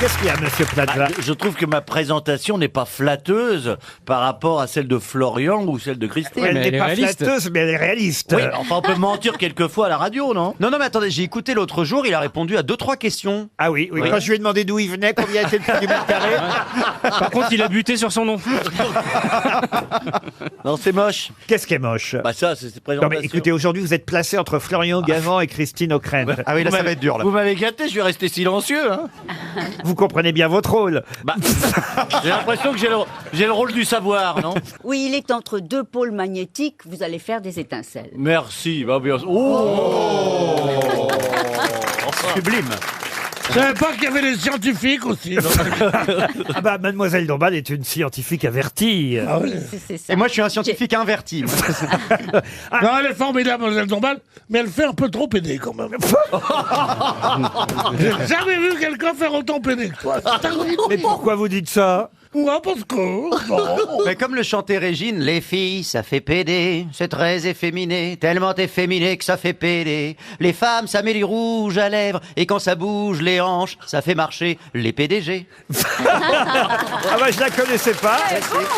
Qu'est-ce qu'il y a, monsieur Plaza? Je trouve que ma présentation n'est pas flatteuse par rapport à celle de Florian ou celle de Christine. Elle mais elle n'est est pas réaliste. flatteuse, mais elle est réaliste. Oui, enfin on peut mentir quelquefois à la radio, non? Non, mais attendez, j'ai écouté l'autre jour, il a répondu à 2-3 questions. Ah oui, oui. Quand je lui ai demandé d'où il venait, combien était le prix du mètre carré. Par contre, il a buté sur son nom. Non, c'est moche. Qu'est-ce qui est moche? Bah ça, c'est Non présentation. mais écoutez, aujourd'hui vous êtes placé entre Florian Gazan et Christine O'Krent. Ah oui, là, ça va être dur, là. Vous m'avez gâté, je vais rester silencieux. Hein. Vous comprenez bien votre rôle. Bah, j'ai l'impression que j'ai le rôle du savoir, non? Oui, il est entre deux pôles magnétiques, vous allez faire des étincelles. Merci. Bah, bien. Oh, Sublime. Je savais pas qu'il y avait les scientifiques aussi. Ah bah Mademoiselle Dombal est une scientifique avertie. Ah oui. C'est ça. Et moi, je suis un scientifique inverti. moi. Non, elle est formidable, Mademoiselle Dombal, mais elle fait un peu trop pédé quand même. J'ai jamais vu quelqu'un faire autant pédé que toi. Mais pourquoi vous dites ça? Ouais, parce que... bon. Mais comme le chantait Régine, les filles, ça fait péder, c'est très efféminé, tellement efféminé que ça fait péder. Les femmes, ça met du rouge à lèvres, et quand ça bouge les hanches, ça fait marcher les PDG. Ah bah je la connaissais pas.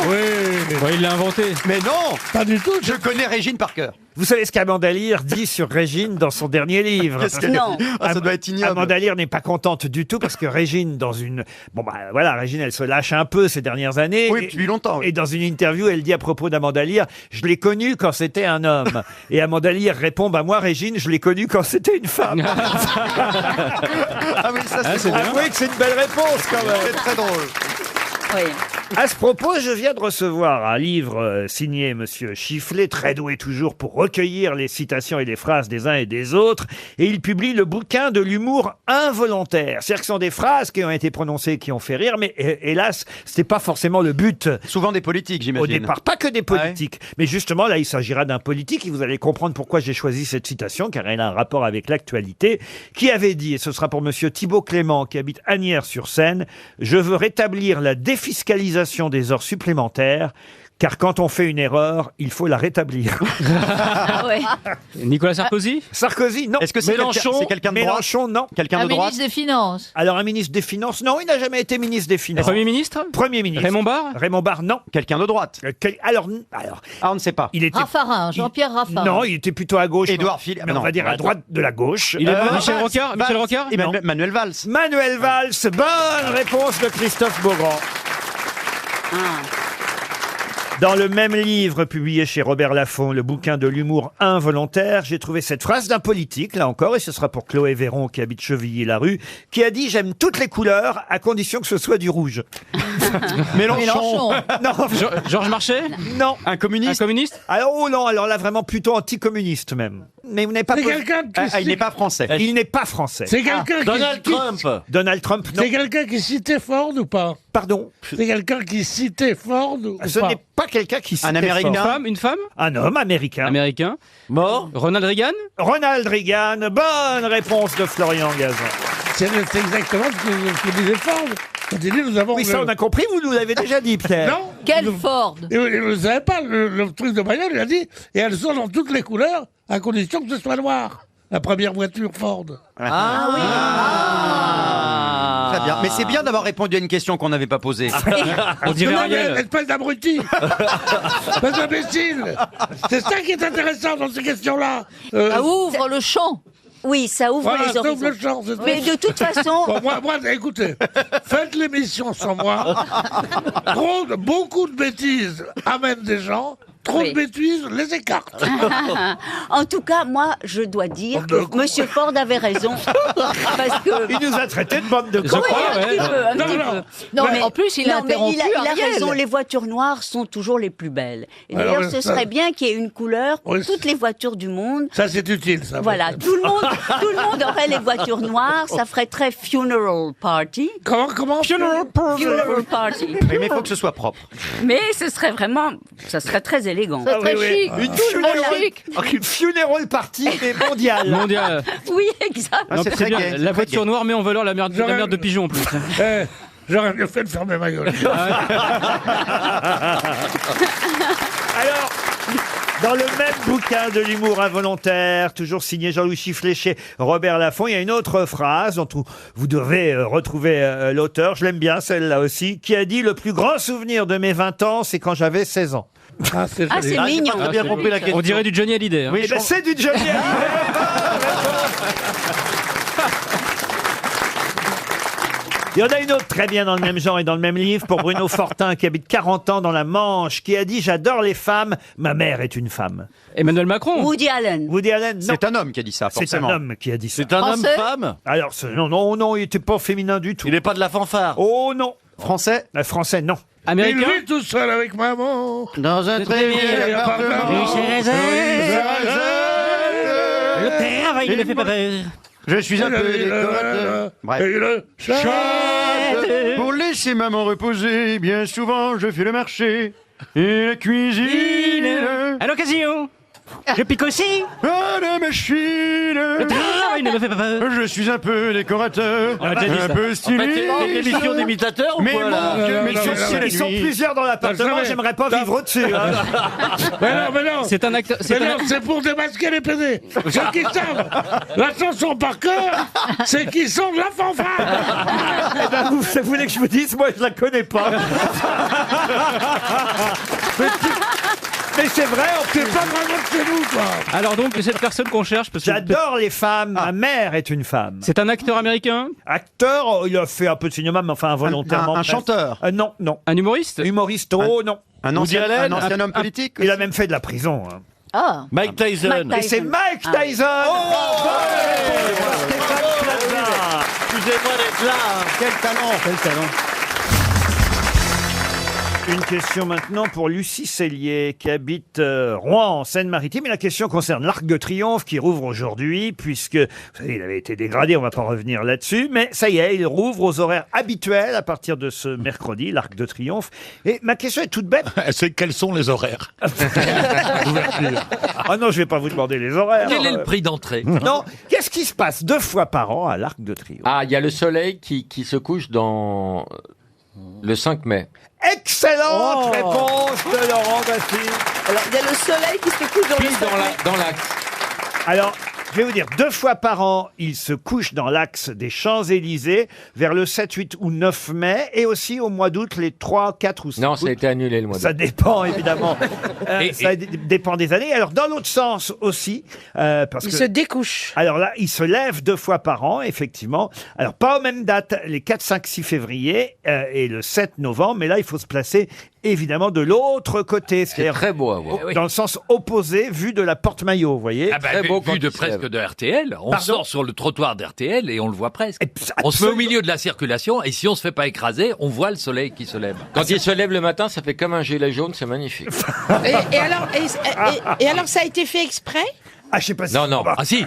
Oui, Ouais, il l'a inventé. Mais non, pas du tout. je connais Régine par cœur. Vous savez ce qu'Amanda Lear dit sur Régine dans son dernier livre? Qu'est-ce qu'elle Non. dit Ah, ça doit être ignoble. Amanda Lear n'est pas contente du tout parce que Régine, dans une... Bon bah voilà, Régine, elle se lâche un peu ces dernières années. Oui, depuis longtemps. Oui. Et dans une interview, elle dit à propos d'Amanda Lear, je l'ai connue quand c'était un homme. Et Amanda Lear répond, bah moi, Régine, je l'ai connue quand c'était une femme. Ah oui, ça Ah, c'est c'est drôle. bien. Avouez que c'est une belle réponse quand même. C'est très drôle. Oui. À ce propos, je viens de recevoir un livre signé Monsieur Chifflet, très doué toujours pour recueillir les citations et les phrases des uns et des autres. Et il publie le bouquin de l'humour involontaire. C'est-à-dire que ce sont des phrases qui ont été prononcées, qui ont fait rire, mais hélas, c'était pas forcément le but. Souvent des politiques, j'imagine. Au départ, pas que des politiques. Mais justement, là, il s'agira d'un politique et vous allez comprendre pourquoi j'ai choisi cette citation, car elle a un rapport avec l'actualité, qui avait dit, et ce sera pour Monsieur Thibault Clément, qui habite Asnières-sur-Seine, « Je veux rétablir la défiscalisation des heures supplémentaires, car quand on fait une erreur, il faut la rétablir. » Ah ouais. Nicolas Sarkozy. Sarkozy, non. Est-ce que c'est Mélenchon, quelqu'un de droite Mélenchon, non. Quelqu'un de droite des Finances. Alors, un ministre des Finances, non, il n'a jamais été ministre des Finances. Premier ministre. Premier ministre. Raymond Barre. Raymond Barre, non. Quelqu'un de droite Alors, Ah, on ne sait pas. il était... Raffarin, Jean-Pierre Raffarin. Non, il était plutôt à gauche. Édouard non. Philippe. Mais Ah, on va non. dire à droite de la gauche. Il est Michel Valls, Rocard. Michel Rocard. Et Non. Manuel Valls. Manuel Valls, bonne réponse de Christophe Beaugrand. Dans le même livre publié chez Robert Laffont, le bouquin de l'humour involontaire, j'ai trouvé cette phrase d'un politique, là encore, et ce sera pour Chloé Véron qui habite Chevilly-la-Rue, qui a dit « J'aime toutes les couleurs, à condition que ce soit du rouge. Mélenchon. » Non, Georges Marchais. non. Un Un communiste. communiste. Alors, oh non, alors là, vraiment plutôt anticommuniste même. Mais vous n'avez pas... C'est posé- quelqu'un qui... Ah, il n'est pas français. Il n'est pas français. C'est quelqu'un Donald qui... Trump. Donald Trump, non. C'est quelqu'un qui citait Ford ou pas? Pardon. C'est quelqu'un qui citait Ford ou Ce pas? n'est pas quelqu'un qui citait Américain. fort. Une femme. Un homme américain. Américain. Mort. Ronald Reagan. Ronald Reagan, bonne réponse de Florian Gazan. C'est exactement ce que disait Ford. Quand il dit nous avons... Oui, ça on a compris, vous nous l'avez déjà dit, Pierre. Non. Quel Ford. Et vous ne savez pas, le truc de bagnole, il a dit, et elles sont dans toutes les couleurs, à condition que ce soit noir. La première voiture Ford. Ah oui. Très bien. Mais c'est bien d'avoir répondu à une question qu'on n'avait pas posée. On dirait Non, mais Ariel. espèce d'abruti. Espèce d'imbécile. C'est ça qui est intéressant dans ces questions-là. Ça ouvre le champ. Oui, ça ouvre Voilà, les sauf horizons. le champ. c'est Mais tout. de toute façon, Bon, moi, écoutez, faites l'émission sans moi. Beaucoup de bêtises amènent des gens. Trop Oui. de bêtises les écartent. en tout cas, moi, je dois dire Bande de que Monsieur Ford avait raison. Parce que... Il nous a traité de bande de Je cons. crois. Un petit Ouais. peu, un Non, petit non. peu. Non, Ouais. mais en plus, il a Non, mais interrompu il a Ariel. raison, les voitures noires sont toujours les plus belles. Et Alors, d'ailleurs, ce ça- serait bien qu'il y ait une couleur pour Oui, toutes les voitures du monde. Ça, c'est utile, ça. Voilà, tout le monde aurait les voitures noires, ça ferait très funeral party. Comment Funeral party. Oui, mais il faut que ce soit propre. Mais ce serait vraiment, ça serait très élégant. C'est très oui, chic. Une Tout le monde funeral, chic. une funeral party, mais mondiale. Mondial. Oui, exact. Ah, Non, c'est c'est très bien. gai, c'est La très voiture gai. noire met en valeur la merde de pigeon en plus. J'aurais mieux fait de fermer ma gueule. Alors, Dans le même bouquin de l'humour involontaire, toujours signé Jean-Louis Chifflet chez Robert Laffont, il y a une autre phrase dont vous devez retrouver l'auteur. Je l'aime bien, celle-là aussi, qui a dit « Le plus grand souvenir de mes 20 ans, c'est quand j'avais 16 ans ». Ah, c'est Ah, c'est mignon. J'ai pas bien compris la question. On dirait du Johnny Hallyday. hein. Eh ben, c'est du Johnny Hallyday. Il y en a une autre très bien dans le même genre et dans le même livre pour Bruno Fortin qui habite 40 ans dans la Manche, qui a dit « J'adore les femmes, ma mère est une femme Emmanuel Macron. Woody Allen. ». Woody Allen, non. C'est un homme qui a dit ça, C'est un forcément. homme qui a dit ça. C'est un Français homme-femme. Alors, non, il était pas féminin du tout. Il n'est pas de la fanfare. Oh non. Français. Français, non. Il Américain. vit tout seul avec maman. Dans un très vieil appartement. Le père, il ne fait pas peur. Je suis un peu décorateur. Bref. Et le Pour laisser maman reposer, bien souvent je fais le marché et la cuisine. À l'occasion, je pique aussi. À la machine. Le travail ne me fait pas peur. Je suis un peu décorateur, On a déjà dit un ça. peu En stylé. fait, c'est une émission d'imitateurs ou Mais quoi, là mon non, c'est la Ils sont nuit. plusieurs dans l'appartement, jamais. j'aimerais pas vivre au-dessus. hein. Mais non. C'est un acteur. Mais non, c'est pour démasquer les PD. Ceux qui savent la chanson par cœur, c'est qui sont de la fanfare. Eh ben, vous voulez que je vous dise, moi je la connais pas. Mais c'est vrai, en plus. C'est pas vraiment de chez nous, quoi. Alors donc, cette personne qu'on cherche, parce que J'adore les femmes, ma mère est une femme. c'est un acteur américain, Acteur, il a fait un peu de cinéma, mais enfin involontairement. Un presque. chanteur. Non, non. un humoriste. Humoriste, oh non. Un ancien Allen, homme politique. Il a même fait de la prison. hein. Ah. Mike Tyson. Mike Et c'est Mike Ah. Tyson. Bonne réponse de Stéphane Plaza. Excusez-moi d'être là. Quel talent. Une question maintenant pour Lucie Cellier qui habite Rouen en Seine-Maritime. Et la question concerne l'Arc de Triomphe qui rouvre aujourd'hui puisque, vous savez, il avait été dégradé, on va pas revenir là-dessus, mais ça y est, il rouvre aux horaires habituels à partir de ce mercredi, l'Arc de Triomphe. Et ma question est toute bête. C'est quels sont les horaires d'ouverture? Ah non, je vais pas vous demander les horaires. Quel est le prix d'entrée? Non, qu'est-ce qui se passe 2 fois par an à l'Arc de Triomphe? Ah, il y a le soleil qui se couche dans le 5 mai. Excellente réponse de Laurent Baffy. Alors, il y a le soleil qui se couche dans Pile le dans l'axe. Alors, je vais vous dire, 2 fois par an, il se couche dans l'axe des Champs-Élysées vers le 7, 8 ou 9 mai et aussi au mois d'août, les 3, 4 ou 5 Non, août. ça a été annulé le mois Ça d'août. dépend, évidemment. Et- Ça dépend des années. Alors, dans l'autre sens aussi, parce Il que... se découche. Alors là, il se lève 2 fois par an, effectivement. Alors, pas aux mêmes dates, les 4, 5, 6 février et le 7 novembre, mais là, il faut se placer, évidemment, de l'autre côté. C'est C'est-à-dire très beau à voir. dans le sens opposé, vu de la porte-maillot, vous voyez. Ah bah, Très beau vu quand de il se presque lève. de RTL, on Pardon sort sur le trottoir d'RTL et on le voit presque. Et On se met au absolument. milieu de la circulation et si on se fait pas écraser, on voit le soleil qui se lève. Quand il se lève le matin, ça fait comme un gilet jaune, c'est magnifique. Et alors, ça a été fait exprès? Ah, je sais pas si... Non, non. Bah, Ah si,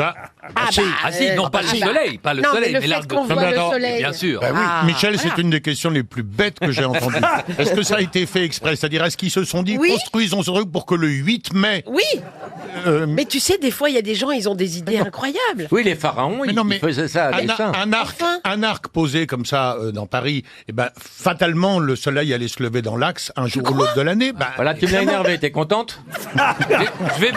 non pas le soleil, pas le non, soleil, mais le fait l'arc de qu'on voit le attends, soleil. bien sûr. Bah oui, Ah, Michel, voilà. c'est une des questions les plus bêtes que j'ai entendues. Est-ce que ça a été fait exprès? C'est-à-dire, est-ce qu'ils se sont dit, Oui. construisons ce truc pour que le 8 mai... Oui, euh, mais tu sais, des fois, il y a des gens, ils ont des idées incroyables. Oui, les pharaons, Mais non, mais ils faisaient ça à dessein. un arc posé comme ça dans Paris, eh ben, fatalement, le soleil allait se lever dans l'axe un jour ou l'autre de l'année. Ben, Voilà, tu m'as énervé, t'es contente? Je vais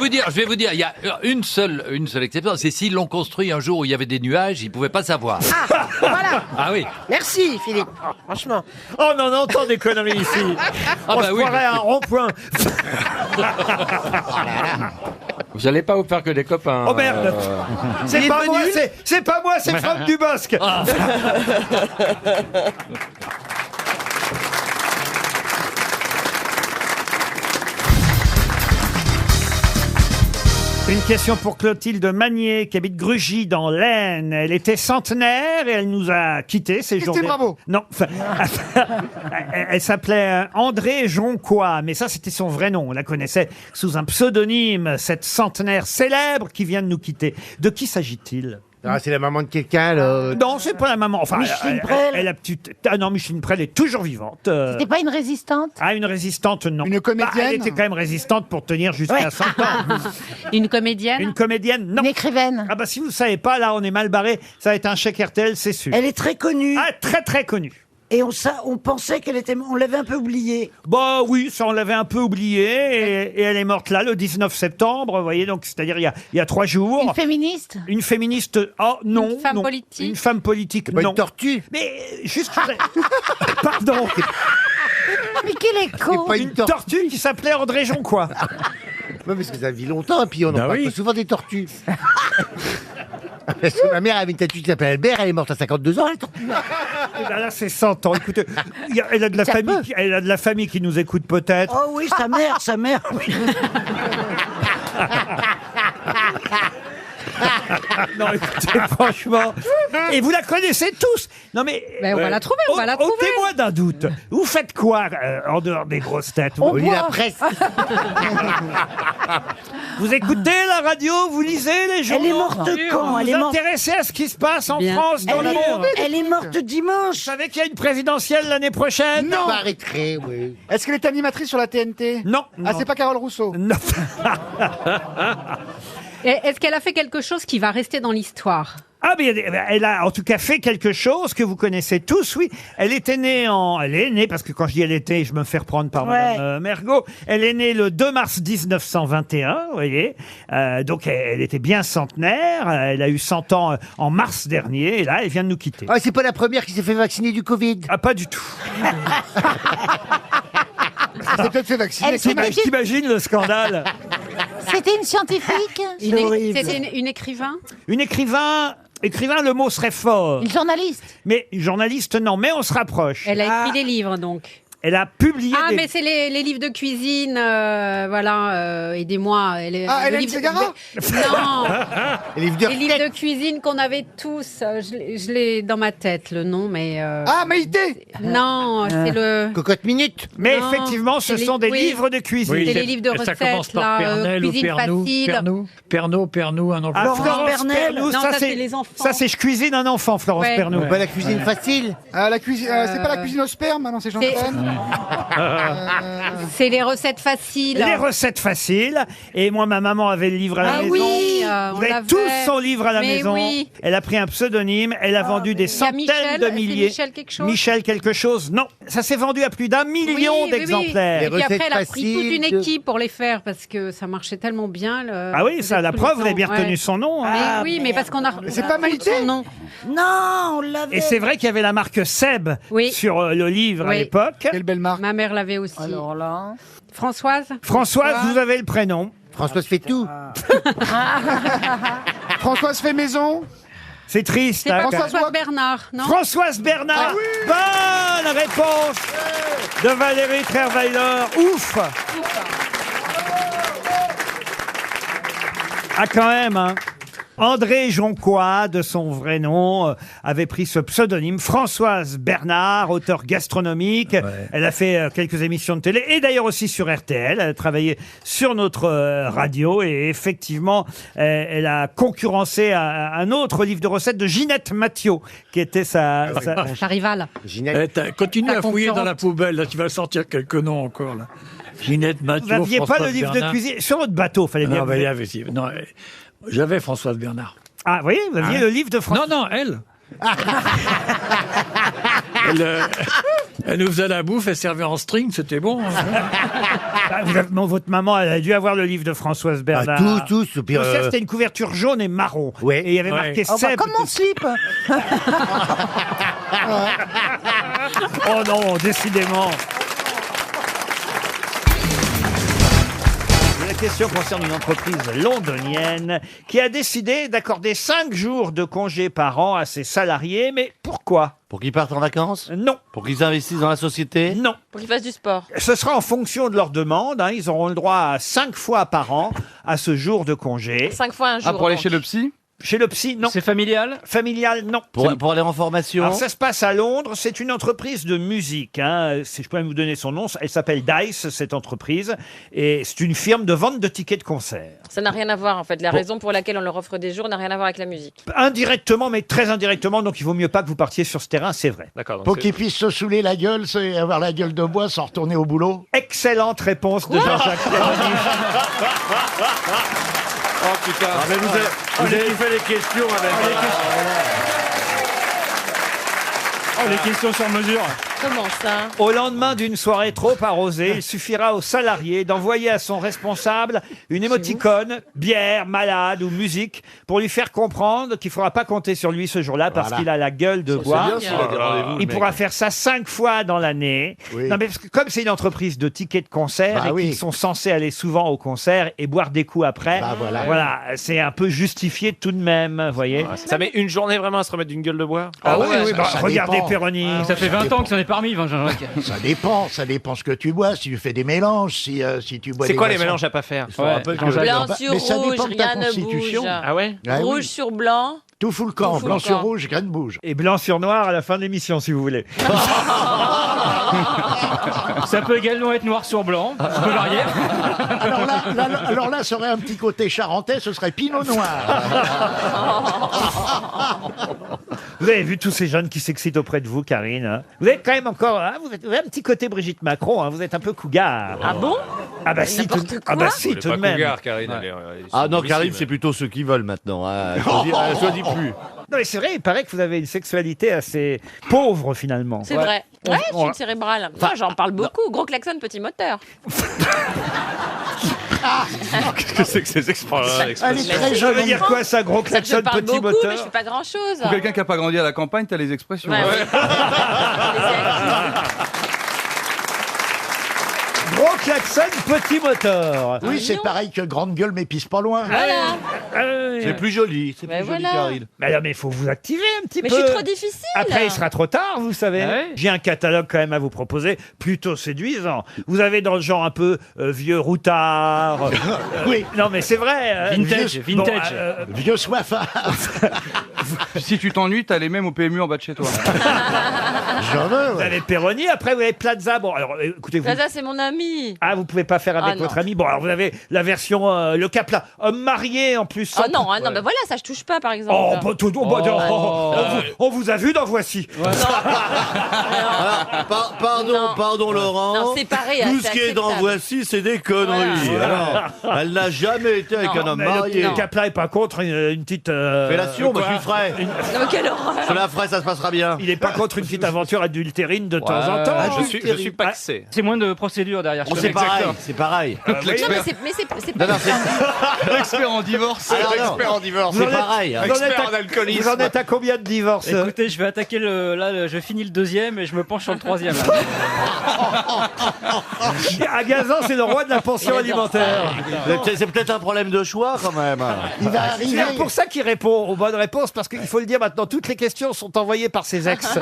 vous dire, il y a une seule exception, c'est s'ils l'ont construit un jour où il y avait des nuages, ils pouvaient pas savoir. Ah, voilà. Ah oui. Merci, Philippe. Franchement. Oh, on en entend des conneries ici. Ah On bah se oui, croirait à un rond-point. Vous allez pas vous faire que des copains. Oh merde. C'est pas moi, c'est pas moi, c'est Franck Dubosc. Une question pour Clotilde Magnier, qui habite Grugy dans l'Aisne. Elle était centenaire et elle nous a quittés ces jours. bravo. Non, enfin, elle s'appelait André Jonquois, mais ça c'était son vrai nom. On la connaissait sous un pseudonyme, cette centenaire célèbre qui vient de nous quitter. De qui s'agit-il ? Ah, c'est la maman de quelqu'un, là. Non, c'est pas la maman. Enfin, Micheline Prel. elle a petite. Ah non, Micheline Prel est toujours vivante. C'était pas une résistante? Ah, une résistante, non. Une comédienne. Bah, elle était quand même résistante pour tenir jusqu'à 100 ans. Une comédienne? Une comédienne, non. Une écrivaine? Ah bah si vous savez pas, là on est mal barré. Ça va être un chèque RTL, c'est sûr. Elle est très connue. Ah, très très connue. Et on pensait on l'avait un peu oubliée. Bah oui, ça on l'avait un peu oublié et elle est morte là le 19 septembre, vous voyez, donc c'est-à-dire il y a 3 jours. Une féministe? Une féministe, oh non. Une femme non. politique? Une femme politique, Pas non. une tortue. Mais juste... Pardon. Mais quel est con! Pas Une tortue qui s'appelait André Jonquois. Ouais, parce que ça vit longtemps, et puis on en Bah parle oui. pas souvent des tortues. Parce que ma mère avait une tortue qui s'appelle Albert, elle est morte à 52 ans, la tortue. Eh ben là, c'est 100 ans. Écoutez, elle a de la famille qui nous écoute peut-être. Oh oui, sa mère, oui. Non, écoutez, franchement. Et vous la connaissez tous. Non, mais. Ben, on va la trouver, on va la trouver. Ôtez-moi d'un doute. Vous faites quoi en dehors des grosses têtes? On lit la presse. Vous écoutez la radio? Vous lisez les journaux? Elle est morte quand? Elle est Vous morte. intéressez à ce qui se passe en France, dans le monde? Elle est morte dimanche. Vous savez qu'il y a une présidentielle l'année prochaine? Non. Arrêterait, oui. Est-ce qu'elle est animatrice sur la TNT? Non. Ah, c'est pas Carole Rousseau? Non. Et est-ce qu'elle a fait quelque chose qui va rester dans l'histoire? Ah, mais elle a en tout cas fait quelque chose que vous connaissez tous, oui. Elle est née, parce que quand je dis elle était, je me fais reprendre par Madame Mergot. Elle est née le 2 mars 1921, vous voyez. Donc elle était bien centenaire. Elle a eu 100 ans en mars dernier, et là, elle vient de nous quitter. Ah, c'est pas la première qui s'est fait vacciner du Covid. Ah, pas du tout. Elle s'est peut-être fait vacciner. T'imagines le scandale? C'était une scientifique? C'était une écrivain? Une écrivain, le mot serait fort. Une journaliste? Mais une journaliste, non, mais on se rapproche. Elle a écrit des livres, donc. Elle a publié Ah, mais c'est les livres de cuisine, voilà, aidez-moi. Hélène Ségara? Non, Les livres de les livres de cuisine qu'on avait tous, je l'ai dans ma tête, le nom, mais... Ah, Maïté! Non, c'est le... Cocotte minute. Mais Non, effectivement, ce c'est sont des oui. livres de cuisine. C'est les livres de Ça commence recettes, par là, Pernel ou cuisine Pernou, facile. Pernou, un enfant. Ah, Florence Florence Bernel. Pernous, Non, ça, c'est les enfants. Ça, c'est je cuisine un enfant, Florence Ouais. Pernous. Pas la cuisine facile. Ah, la cuisine, c'est pas la cuisine au sperme, non, c'est Jean C'est- Pen. C'est les recettes faciles. Les recettes faciles. Et moi, ma maman avait le livre à la Ah maison. oui, Vous on avez l'avait. tous son livre à la Mais maison. oui. Elle a pris un pseudonyme. Elle a vendu des Il y a centaines Michel, de c'est milliers. Michel quelque chose? Michel quelque chose. Non, ça s'est vendu à plus d'1 million Oui, oui, d'exemplaires. Et puis après, recettes elle a pris toute une faciles de- équipe pour les faire parce que ça marchait tellement bien. Ah oui, ça, la preuve, vous avez bien retenu son nom. hein. Mais oui, mais parce qu'on a. C'est on a pas tout Maïté? son nom. Non, on l'avait. Et c'est vrai qu'il y avait la marque Seb Oui. sur le livre à Oui. l'époque. Quelle belle marque. Ma mère l'avait aussi. Alors là. Françoise? Françoise, vous avez le prénom. Françoise fait tout. Françoise fait maison. C'est triste. C'est hein, pas quand- Françoise Bernard, non? Françoise Bernard. Bonne réponse de Valérie Trierweiler. Ouf. Ah, quand même, hein. André Jonquois, de son vrai nom, avait pris ce pseudonyme. Françoise Bernard, auteure gastronomique. Elle a fait quelques émissions de télé et d'ailleurs aussi sur RTL. Elle a travaillé sur notre radio et effectivement, elle a concurrencé un autre livre de recettes de Ginette Mathieu, qui était sa... Sa rivale. Continue La à fouiller dans concurrente. la poubelle, là, tu vas sortir quelques noms encore. Là. Ginette Mathieu. Vous n'aviez pas Françoise le livre de Bernard. cuisine sur votre bateau, fallait bien. Non, que mais vous- il y avait, non, j'avais Françoise Bernard. Ah, vous voyez, vous aviez le livre de François. Non, elle. Elle nous faisait la bouffe, elle servait en string, c'était bon. hein. Ah, votre maman, elle a dû avoir le livre de Françoise Bernard. Ah, tous. Au pire, C'était une couverture jaune et marron. Ouais. Et il y avait Ouais. marqué Oh, bah, Seb. comme mon slip. Oh non, décidément. La question concerne une entreprise londonienne qui a décidé d'accorder 5 jours de congé par an à ses salariés. Mais pourquoi? Pour qu'ils partent en vacances? Non. Pour qu'ils investissent dans la société? Non. Pour qu'ils fassent du sport. Ce sera en fonction de leur demande. Hein. Ils auront le droit à 5 fois par an à ce jour de congé. 5 fois un jour. pour aller donc. chez le psy? Chez le psy, non. C'est familial? Familial, non. Pour aller en formation? Alors ça se passe à Londres, c'est une entreprise de musique. Hein. Si je peux même vous donner son nom, elle s'appelle Dice, cette entreprise. Et c'est une firme de vente de tickets de concert. Ça n'a rien à voir en fait. La raison pour laquelle on leur offre des jours n'a rien à voir avec la musique. Indirectement, mais très indirectement, donc il vaut mieux pas que vous partiez sur ce terrain, c'est vrai. D'accord. Pour qu'ils puissent se saouler la gueule, c'est avoir la gueule de bois sans retourner au boulot. Excellente réponse de Jean-Jacques Perroni. Oh putain. mais vous avez fait les questions avec... Oh, les questions sur mesure. Comment ça? Au lendemain d'une soirée trop arrosée, il suffira au salarié d'envoyer à son responsable une émoticône, bière, malade ou musique, pour lui faire comprendre qu'il ne faudra pas compter sur lui ce jour-là parce qu'il a la gueule de bois. bien s'il a des rendez-vous, le Il mec. pourra faire ça 5 fois dans l'année. Oui. Non, mais parce que comme c'est une entreprise de tickets de concert Bah et oui. qu'ils sont censés aller souvent au concert et boire des coups après, Bah voilà. voilà, c'est un peu justifié tout de même, vous voyez. Ça met une journée vraiment à se remettre d'une gueule de bois. Ah oui, oui, ça- bah, ça regardez dépend. Péroni. Ça fait 20 ans que ça en est parmi, Jean-Jacques. Ça dépend ce que tu bois, si tu fais des mélanges, si tu bois C'est des quoi les boissons. mélanges à pas faire? Blanc sur Mais ça rouge, dépend de ta rien ne constitution. bouge. Ah ouais? Ah oui. Rouge sur blanc. Tout fout le camp, Tout fout blanc le sur camp. rouge, rien ne bouge. Et blanc sur noir à la fin de l'émission, si vous voulez. Ça peut également être noir sur blanc. Ça peut varier. Alors là, ça aurait un petit côté charentais, ce serait Pinot Noir. Vous avez vu tous ces jeunes qui s'excitent auprès de vous, Karine, hein. Vous êtes quand même encore, hein, vous avez un petit côté Brigitte Macron, hein, vous êtes un peu cougar. Ah bon? Ah bah si, tout, ah bah si, tout de même. Karine. Ah non, Karine, c'est plutôt ceux qui veulent maintenant. Hein. Elle choisit plus. Non mais c'est vrai, il paraît que vous avez une sexualité assez pauvre finalement. C'est vrai. Ouais, je suis une cérébrale. Non, j'en parle beaucoup. Gros klaxon, petit moteur. Qu'est-ce que c'est que ces expressions? Elle est très Ça veut jolie. dire quoi ça, gros Ça, je klaxon, parle petit beaucoup, mais je moteur fais pas grand-chose. Pour quelqu'un qui n'a pas grandi à la campagne, t'as les expressions. Ouais, oui. Gros klaxon, petit moteur. Oui, c'est pareil que grande gueule, mais pisse pas loin. Voilà. Ah oui. C'est plus joli. C'est Mais plus joli, voilà. Karine. Mais non, mais il faut vous activer un petit Mais peu. je suis trop difficile. Après, il sera trop tard, vous savez. Ah ouais. J'ai un catalogue quand même à vous proposer, plutôt séduisant. Vous avez dans le genre un peu vieux routard. Oui. Non, mais c'est vrai. Vintage, Bon, vintage. Vieux soifard. Si tu t'ennuies, t'as les mêmes au PMU en bas de chez toi. J'en veux, vous ouais. avez Perroni, après vous avez Plaza. Bon, alors écoutez, vous. Plaza, c'est mon ami. Ah, vous pouvez pas faire avec Ah, non. votre ami. Bon, alors vous avez la version le Capla, homme marié en plus. Ah sans- non, bah voilà, ça je touche pas par exemple. Oh, bah, on vous a vu dans Voici. Pardon Laurent. Non, c'est pareil, Tout c'est ce qui est dans acceptable. Voici, c'est des conneries. Voilà. Alors, elle n'a jamais été avec un homme Mais marié. le Capla est pas contre une petite. Fellation, moi quoi je suis frais. Non, quelle horreur. Je la ferai, ça se passera bien. Il est pas contre une petite aventure adultérine de temps en temps. Je suis paxé. C'est moins de procédure derrière. Oh, c'est pareil, c'est pareil. Non, mais c'est pas. L'expert en divorce. L'expert en divorce. C'est pareil. hein. Vous en êtes à combien de divorces Écoutez, je vais attaquer je finis le deuxième et je me penche sur le troisième. là. À Gazan, c'est le roi de la pension alimentaire. C'est peut-être un problème de choix quand même. Il va arriver. C'est pour ça qu'il répond aux bonnes réponses, parce qu'il faut le dire maintenant, toutes les questions sont envoyées par ses ex.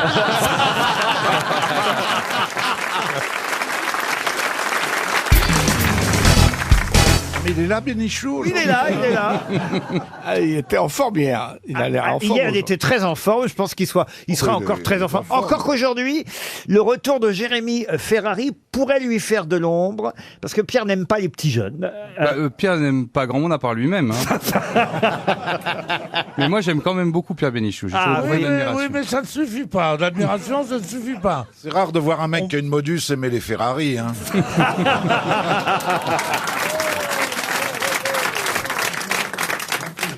Mais il est là, Bénichou. Il est là, il est là. Il était en forme hier. Il a l'air en forme. Hier, il était très en forme. Je pense il sera encore très en forme. Encore qu'aujourd'hui, le retour de Jérémy Ferrari pourrait lui faire de l'ombre, parce que Pierre n'aime pas les petits jeunes. Pierre n'aime pas grand monde à part lui-même. Hein. Mais moi, j'aime quand même beaucoup Pierre Bénichou. J'ai toujours Oui, d'admiration. oui, mais ça ne suffit pas. L'admiration, ça ne suffit pas. C'est rare de voir un mec qui a une modus aimer les Ferrari. Hein.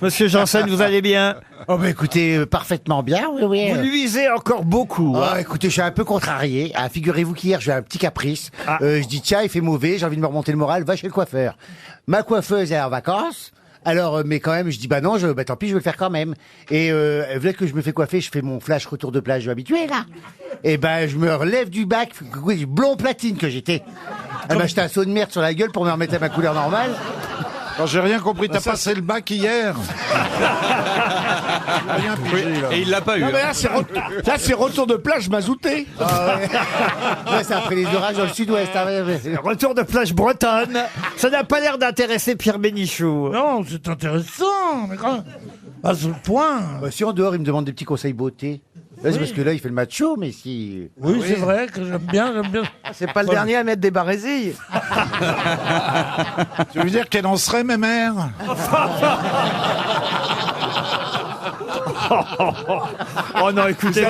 Monsieur Janssen, vous allez bien? Oh bah écoutez, parfaitement bien, oui, oui. Vous nuisez encore beaucoup. Ah, écoutez, je suis un peu contrarié. Ah, figurez-vous qu'hier, j'ai eu un petit caprice. Je dis, tiens, il fait mauvais, j'ai envie de me remonter le moral, va chez le coiffeur. Ma coiffeuse est en vacances. Alors, mais quand même, je dis, bah non, tant pis, je vais le faire quand même. Et voilà que je me fais coiffer, je fais mon flash retour de plage habitué, là. Et ben, je me relève du bac, blond platine que j'étais. Elle m'a jeté un saut de merde sur la gueule pour me remettre à ma couleur normale. Quand j'ai rien compris, t'as passé le bac hier. Rien pigé, là. Et il l'a pas eu. Non, mais hein. là, c'est retour de plage mazouté. Ah ouais. Ouais, c'est après les orages dans le sud-ouest. Hein, ouais. Retour de plage bretonne. Ça n'a pas l'air d'intéresser Pierre Bénichou. Non, c'est intéressant. Mais quand même, à ce point. Bah, si en dehors, il me demande des petits conseils beauté. Là, c'est parce que là, il fait le macho, mais si... Oui, c'est vrai que j'aime bien. C'est pas le dernier à mettre des barésilles. Tu veux dire qu'elle en serait, mes mères? Oh non, écoutez.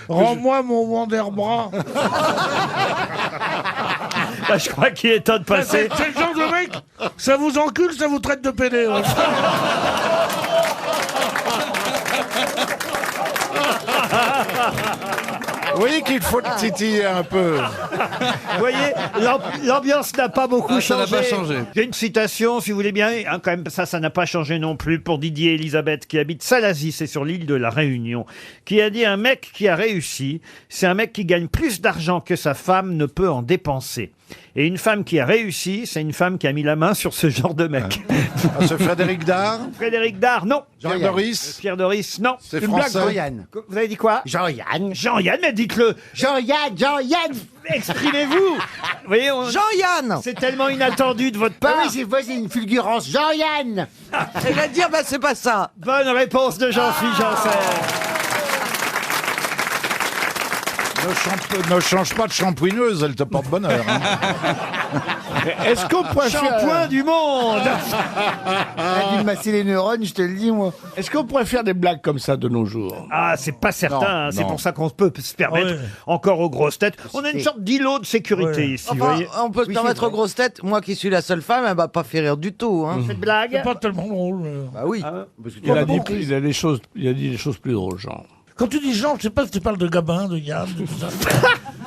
Rends-moi mon Wanderbra. Là, je crois qu'il est temps de passer. C'est le genre de mec, ça vous encule, ça vous traite de pédé. Oui, qu'il faut le titiller un peu. Vous voyez, l'ambiance n'a pas beaucoup Ça n'a changé. pas changé. J'ai une citation, si vous voulez bien. Hein, quand même, ça n'a pas changé non plus pour Didier Elisabeth, qui habite Salazie, c'est sur l'île de la Réunion, qui a dit: un mec qui a réussi, c'est un mec qui gagne plus d'argent que sa femme ne peut en dépenser. Et une femme qui a réussi, c'est une femme qui a mis la main sur ce genre de mec. Ah, c'est Frédéric Dard. Frédéric Dard, non. Pierre Doris. Pierre Doris, non. C'est Une blague, français. Jean-Yann. Vous avez dit quoi? Jean-Yann. Jean-Yann, mais dites-le. Jean-Yann, Jean-Yann. Exprimez-vous. Vous voyez, Jean-Yann. c'est tellement inattendu de votre Ah part. oui, c'est une fulgurance. Jean-Yann. Il va dire, bah c'est pas ça. Bonne réponse de Jean-Philippe Janssen. Ne change pas de shampouineuse, elle te porte bonheur. Hein. Est-ce qu'on pourrait faire... Shampoing du monde. Elle a dû me masser les neurones, je te le dis, moi. Est-ce qu'on pourrait faire des blagues comme ça de nos jours? Ah, c'est pas certain. Non, hein. C'est non. pour ça qu'on peut se permettre encore aux grosses têtes. On a une sorte d'îlot de sécurité ici, vous Enfin, voyez. on peut se permettre aux grosses têtes. Moi qui suis la seule femme, elle va pas faire rire du tout. Hein. Cette blague. C'est pas tellement drôle. Bah oui. Il a dit des choses plus drôles, genre. Quand tu dis Jean, je sais pas si tu parles de Gabin, de Yann, de tout ça.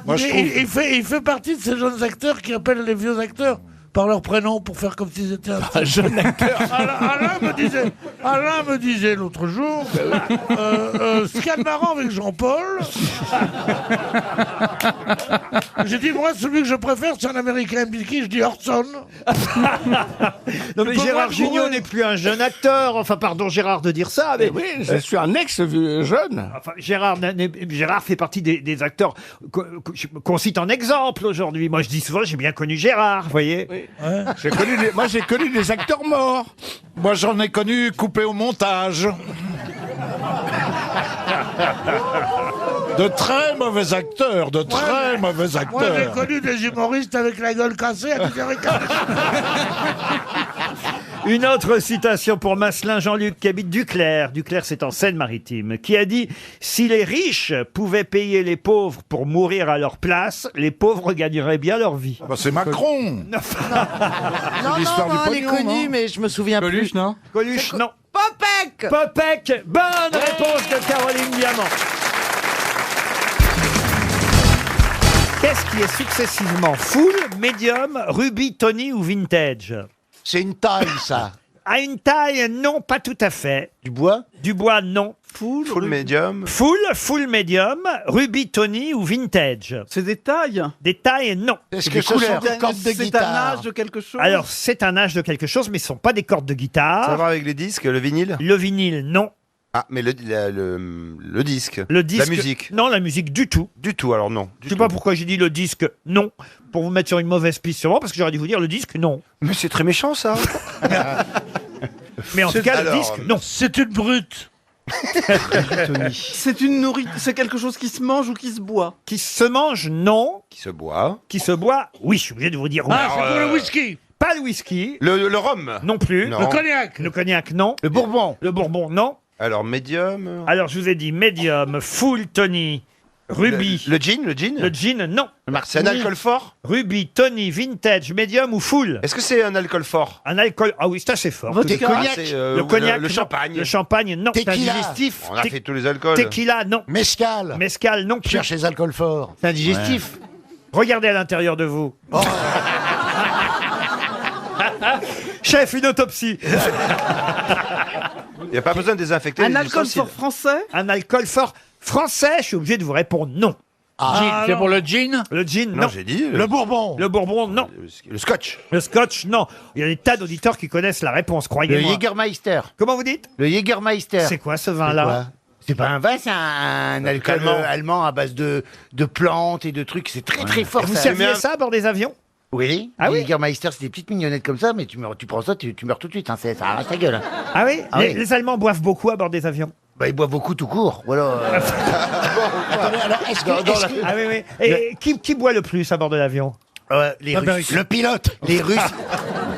Moi, je trouve... il fait partie de ces jeunes acteurs qui appellent les vieux acteurs par leur prénom pour faire comme s'ils étaient un jeune acteur. Alain me disait l'autre jour, ce qu'il y a de marrant avec Jean-Paul, j'ai dit, moi, celui que je préfère, c'est un Américain qui, je dis Orson. Non mais Gérard Jugnot n'est plus un jeune acteur. Enfin, pardon Gérard de dire ça, mais Oui, je suis un ex-jeune. enfin, Gérard fait partie des acteurs qu'on cite en exemple aujourd'hui. Moi, je dis souvent, j'ai bien connu Gérard, vous voyez. Moi, j'ai connu des acteurs morts. Moi, j'en ai connu coupé au montage. De très mauvais acteurs, de très mauvais Moi, j'ai acteurs. connu des humoristes avec la gueule cassée à 10h15. Une autre citation pour Masselin Jean-Luc, qui habite Duclerc. Duclerc, c'est en Seine-Maritime, qui a dit: si les riches pouvaient payer les pauvres pour mourir à leur place, les pauvres gagneraient bien leur vie. Bah, c'est Macron. Non, l'histoire non, du elle est pognon, connue, non mais je me souviens Coluche, plus. non? Coluche, non. Popek. Popek, bonne réponse de Caroline Diamant. Qu'est-ce qui est successivement full, medium, ruby, tony ou vintage? C'est une taille, ça. À une taille, non, pas tout à fait. Du bois? Du bois, non. Full medium. Full medium, ruby, tony ou vintage? C'est des tailles. Des tailles, non. Est-ce que ce sont des cordes de C'est un guitare? âge de quelque chose. Alors, c'est un âge de quelque chose, mais ce ne sont pas des cordes de Ça a à guitare. voir avec les disques, le vinyle. Le vinyle, non. Ah, mais le disque. Le disque, La musique. non, la musique du tout. Du tout, alors non. Je sais pas pourquoi j'ai dit le disque, non. Pour vous mettre sur une mauvaise piste, sûrement, parce que j'aurais dû vous dire le disque, non. Mais c'est très méchant, ça. Mais en tout cas, le alors, disque, non. C'est une brute. C'est une nourriture. C'est quelque chose qui se mange ou qui se boit. Qui se mange, non. Qui se boit. Qui se boit, oui. Je suis obligé de vous dire oui. Ah, c'est pour le whisky. Pas le whisky, Le rhum. non plus. Non. Le cognac. Le cognac, non. Le Bourbon. Le bourbon, non. Alors, médium. Alors, je vous ai dit medium, full, tony, ruby. Le gin, le gin. Le gin, non. C'est un alcool fort. Ruby, tony, vintage, medium ou full. Est-ce que c'est un alcool fort? Un alcool, ah oui, c'est assez fort. Vodka. Ah, Cognac. c'est, Le cognac, le non. champagne. Le champagne, non. Tequila. Digestif. On a fait tous les alcools. Tequila, non. Mescal. Mescal, non plus. Cherche les alcools forts. C'est un digestif. Regardez à l'intérieur de vous. Chef, une autopsie. Il n'y a pas besoin de désinfecter Un les alcool ustensiles. fort français. Un alcool fort français, je suis obligé de vous répondre non. C'est pour le gin. Le gin, Non, non. j'ai dit. Le Bourbon. Le bourbon, non. Le scotch. Le scotch, non. Il y a des tas d'auditeurs qui connaissent la réponse, Le croyez-moi. Jägermeister. Comment vous dites? Le Jägermeister. C'est quoi ce C'est vin-là? quoi? C'est pas un vin, c'est un alcool allemand à base de plantes et de trucs. C'est très très fort. Vous ça. serviez ça à bord des avions? Oui. Ah oui. Jägermeister, c'est des petites mignonnettes comme ça, mais tu prends ça, tu meurs tout de suite. Hein, ça arrache ta gueule. Hein. Ah oui, Ah les, oui. les Allemands boivent beaucoup à bord des avions. Bah, ils boivent beaucoup tout court. Voilà. Attendez, alors, est-ce que... Ah oui, oui. Et qui boit le plus à bord de l'avion? Les Russes. Le pilote.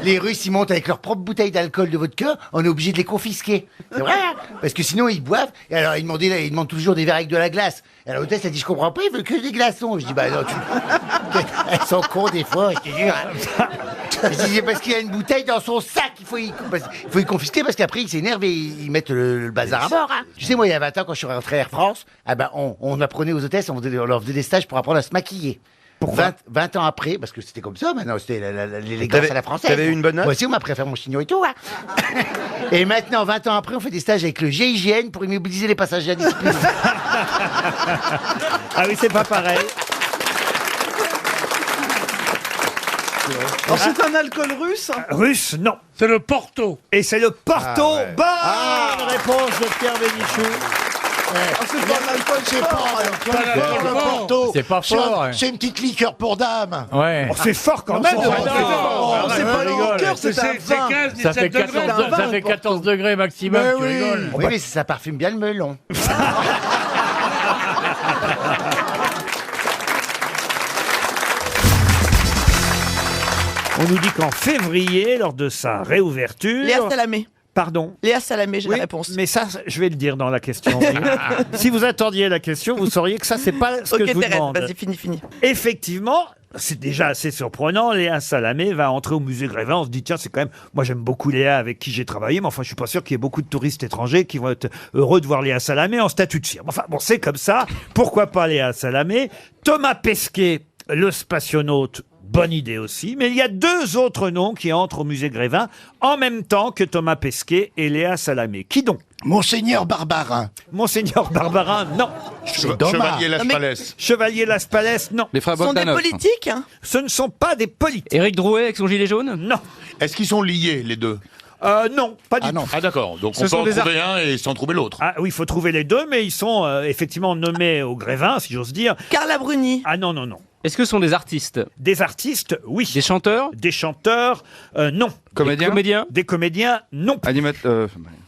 Les Russes, ils montent avec leur propre bouteille d'alcool de vodka. On est obligé de les confisquer. C'est vrai. Hein, parce que sinon, ils boivent. Et alors, ils demandent toujours des verres avec de la glace. Et alors, l'hôtesse a dit, je comprends pas, il veut que des glaçons. Je dis, bah non, elles sont cons des fois, je te jure. Hein. Je disais parce qu'il y a une bouteille dans son sac, il faut y confisquer parce qu'après ils s'énervent et ils mettent le bazar à bord. Hein. Tu sais, moi il y a 20 ans quand je suis rentré à Air France, on apprenait aux hôtesses, on leur faisait des stages pour apprendre à se maquiller. Pour 20 ans après, parce que c'était comme ça, maintenant c'était l'élégance à la française. T'avais eu une bonne note? Moi aussi, on m'a appris à faire mon chignon et tout. Hein. Et maintenant, 20 ans après, on fait des stages avec le GIGN pour immobiliser les passagers à discipline. Ah oui, c'est pas pareil. Alors, c'est un alcool russe? Russe, non. C'est le Porto. Et c'est le Porto. Ah, ouais. Bonne réponse de Pierre Bénichou. C'est pas un alcool, C'est pas le Porto. C'est pas fort, ouais. C'est une petite liqueur pour dames. Ouais. Oh, c'est fort quand même. c'est pas le liqueur, c'est un vin. Ça fait 14 degrés maximum, tu rigoles. Oui, mais ça parfume bien le melon. On nous dit qu'en février, lors de sa réouverture... Léa Salamé. Pardon? Léa Salamé, j'ai Oui, la réponse. mais ça, je vais le dire dans la question. Si vous attendiez la question, vous sauriez que ça, c'est pas ce que je vous Thérèse, demande. vas-y, fini. Effectivement, c'est déjà assez surprenant. Léa Salamé va entrer au musée Grévin. On se dit, tiens, c'est quand même... Moi, j'aime beaucoup Léa avec qui j'ai travaillé, mais enfin, je suis pas sûr qu'il y ait beaucoup de touristes étrangers qui vont être heureux de voir Léa Salamé en statut de cire. Enfin, bon, c'est comme ça. Pourquoi pas Léa Salamé? Thomas Pesquet, le spationaute. Bonne idée aussi. Mais il y a 2 autres noms qui entrent au musée Grévin en même temps que Thomas Pesquet et Léa Salamé. Qui donc? Monseigneur Barbarin. Monseigneur Barbarin, non. Chevalier Las Palais. Chevalier Las Palais, non. Les frères Ce sont des Bogdanov. politiques, hein? Ce ne sont pas des politiques. Éric Drouet avec son gilet jaune? Non. Est-ce qu'ils sont liés, les deux? Non, pas du tout. Ah d'accord, donc Ce on peut sont en des trouver un et sans trouver l'autre. Ah oui, il faut trouver les deux, mais ils sont effectivement nommés au Grévin, si j'ose dire. Carla Bruni. Ah non, non, non. Est-ce que ce sont des artistes? Des artistes, oui. Des chanteurs? Des chanteurs, non. Comédiens? Des comédiens? Des comédiens, non.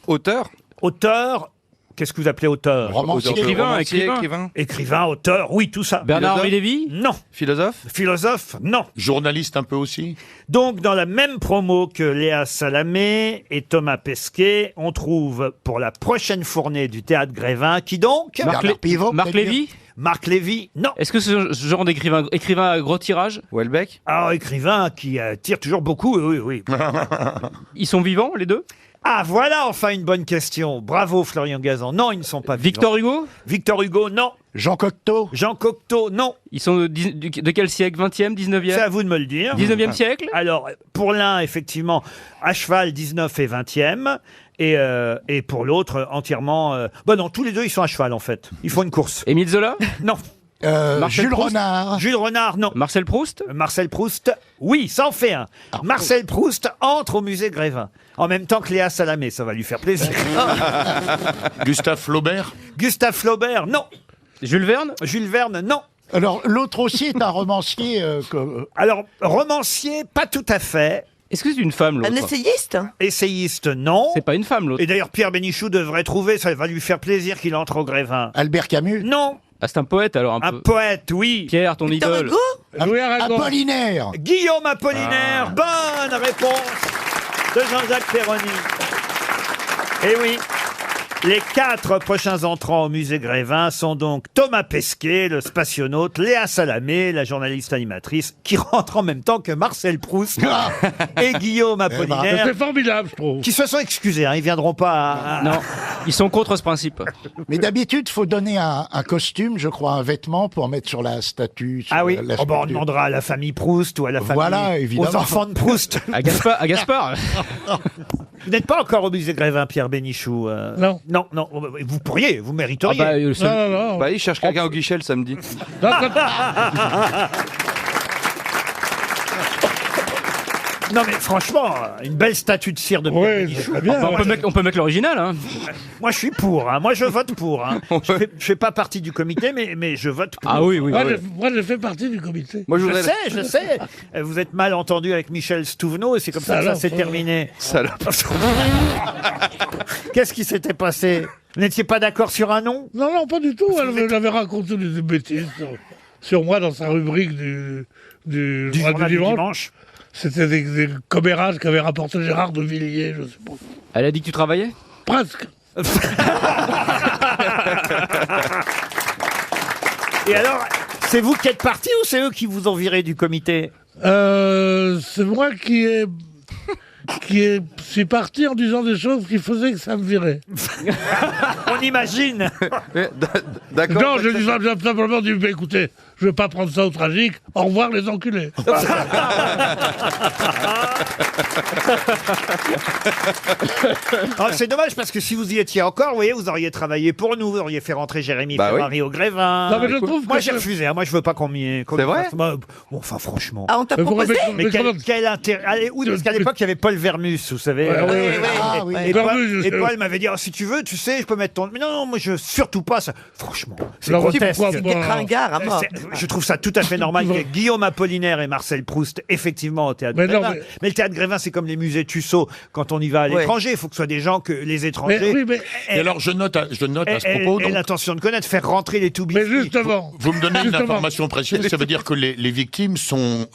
Auteur? Auteur, qu'est-ce que vous appelez auteur? Romancier. Écrivain. Écrivain, auteur, oui, tout ça. Bernard-Henri Lévy? Non. Philosophe? Philosophe, non. Journaliste un peu aussi? Donc, dans la même promo que Léa Salamé et Thomas Pesquet, on trouve pour la prochaine fournée du Théâtre Grévin, qui donc? Bernard Pivot. Marc Lévy? Marc Lévy, non. Est-ce que ce genre d'écrivain à gros tirage? Houellebecq? Alors, écrivain qui tire toujours beaucoup, oui, oui. Ils sont vivants, les deux? Ah, voilà enfin une bonne question. Bravo, Florian Gazan. Non, ils ne sont pas vivants. Victor Hugo? Victor Hugo, non. Jean Cocteau. Jean Cocteau, non. Ils sont de quel siècle? 20e, 19e? C'est à vous de me le dire. 19e siècle? Alors, pour l'un, effectivement, à cheval 19 et 20e. Et pour l'autre, entièrement... non, tous les deux, ils sont à cheval, en fait. Ils font une course. Émile Zola? Non. Marcel Jules Proust. Renard. Jules Renard, non. Marcel Proust? Marcel Proust, oui, ça en fait un. Marcel Proust entre au musée Grévin. En même temps que Léa Salamé, ça va lui faire plaisir. Gustave Flaubert? Gustave Flaubert, non. Jules Verne? Jules Verne, non. Alors, l'autre aussi est un romancier. Alors, romancier, pas tout à fait. Est-ce que c'est une femme, l'autre? Un essayiste? Essayiste, non. C'est pas une femme, l'autre. Et d'ailleurs, Pierre Bénichou devrait trouver, ça va lui faire plaisir qu'il entre au Grévin. Albert Camus. Non. Ah, c'est un poète, alors, un Un peu. poète, oui. Pierre, ton Victor idole. Hugo? Louis Aragon. Apollinaire. Guillaume Apollinaire, bonne réponse de Jean-Jacques Perroni. Eh oui. Les 4 prochains entrants au musée Grévin sont donc Thomas Pesquet, le spationaute, Léa Salamé, la journaliste animatrice, qui rentre en même temps que Marcel Proust et Guillaume Apollinaire, C'est formidable, je trouve. qui se sont excusés. Ils viendront pas à... Non, ils sont contre ce principe. Mais d'habitude, faut donner un costume, je crois, un vêtement pour mettre sur la statue. sur Ah oui, la on sculpture. demandera à la famille Proust ou à la famille, Voilà, évidemment. aux enfants de Proust. À Gaspard. Vous n'êtes pas encore au musée Grévin, Pierre Bénichou. Non. Non, non. Vous pourriez, vous Ah mériteriez. bah, le seul- Non, non, non. Bah, il cherche quelqu'un au guichet le samedi. Non, quand- Non mais franchement, une belle statue de cire de Pierre Oui, Bénichou. c'est très bien. Bah, on peut mettre l'original, hein. Moi je suis pour, hein. Moi je vote pour. Hein. Je fais pas partie du comité, mais je vote pour. Ah oui, oui. Moi, oui. moi, je fais partie du comité. Moi, je Je voudrais... sais, je sais. Vous êtes mal entendu avec Michel Stouvenot et c'est comme ça que ça Salope. s'est terminé. Salope. Qu'est-ce qui s'était passé? Vous n'étiez pas d'accord sur un nom? Non, non, pas du tout. Elle avait raconté des bêtises sur moi dans sa rubrique du journal du dimanche. C'était des commérages qu'avait rapporté Gérard de Villiers, je sais pas. Elle a dit que tu travaillais? Presque. Et alors, c'est vous qui êtes parti ou c'est eux qui vous ont viré du comité? C'est moi qui suis parti en disant des choses qui faisaient que ça me virait. On imagine. D'accord. Non, je dis simplement, écoutez, je veux pas prendre ça au tragique. Au revoir les enculés. Ah, c'est dommage parce que si vous y étiez encore, vous voyez, vous auriez travaillé pour nous, vous auriez fait rentrer Jérémy Bah Ferrari au Grévin. Non, mais je trouve Moi que j'ai refusé, hein. Moi je veux pas qu'on m'y. C'est vrai Bon, enfin franchement. Ah, on t'a Mais vous proposé remettez- Mais quel intérêt. Allez, oui, parce qu'à l'époque, il y avait Paul Vermus, vous savez. Ouais, ouais, ouais. Ah, oui. Et Paul, Vermus, je et sais. Paul m'avait dit, oh, si tu veux, tu sais, je peux mettre ton... Mais non, moi, je surtout pas ça. Franchement, c'est Alors, grotesque. pourquoi Des pas ringard à mort. Je trouve ça tout à fait normal qu'il y ait Guillaume Apollinaire et Marcel Proust, effectivement, au Théâtre Mais non, Grévin. Mais le Théâtre Grévin, c'est comme les musées Tussaud. Quand on y va à Ouais. l'étranger, il faut que ce soit des gens que les étrangers Mais oui, mais, Et alors, je note à ce propos. aient donc, l'intention de connaître, faire rentrer les tout mais justement. vous me donnez une Justement. information précieuse, ça veut dire que les victimes sont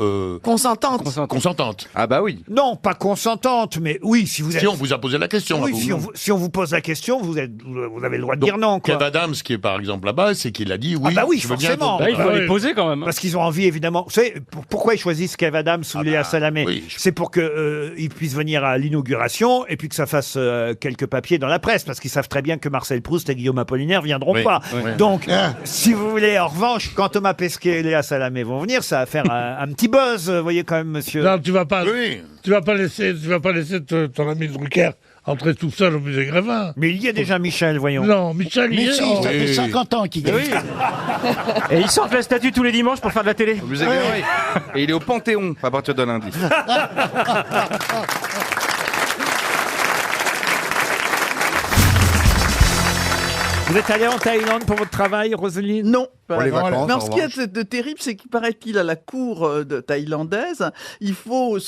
Consentante. consentantes. Ah bah oui. Non, pas consentante, mais oui, si vous êtes... Si on vous a posé la question. Oui, à vous. si on vous pose la question, vous avez le droit de dire non, quoi. Kev Adams, qui est par exemple là-bas, c'est qu'il a dit oui. Ah bah oui, je veux bien forcément. être- Là, il faut Ah les oui. poser quand même. Parce qu'ils ont envie, évidemment. Vous savez, pourquoi ils choisissent Kev Adams ou Léa Salamé? oui, C'est pour qu'ils puissent venir à l'inauguration et puis que ça fasse quelques papiers dans la presse, parce qu'ils savent très bien que Marcel Proust et Guillaume Apollinaire viendront Oui, pas. oui. Donc, si vous voulez, en revanche, quand Thomas Pesquet et Léa Salamé vont venir, ça va faire un petit buzz, vous voyez quand même, monsieur. Non, tu vas pas Oui. laisser ton ami Drucker entrer tout seul au musée Grévin. Mais il y a déjà Michel, voyons. Non, Michel, il Mais est... si, oh. ça fait Oui. 50 ans qu'il gagne. Et ils sortent la statue tous les dimanches pour faire de la télé. Au musée Grévin. Et il est au Panthéon à partir de lundi. Vous êtes allé en Thaïlande pour votre travail, Roselyne? Non. Pour les vacances, Mais en ce qui revanche. est de terrible, c'est qu'il paraît qu'il à la cour thaïlandaise, il faut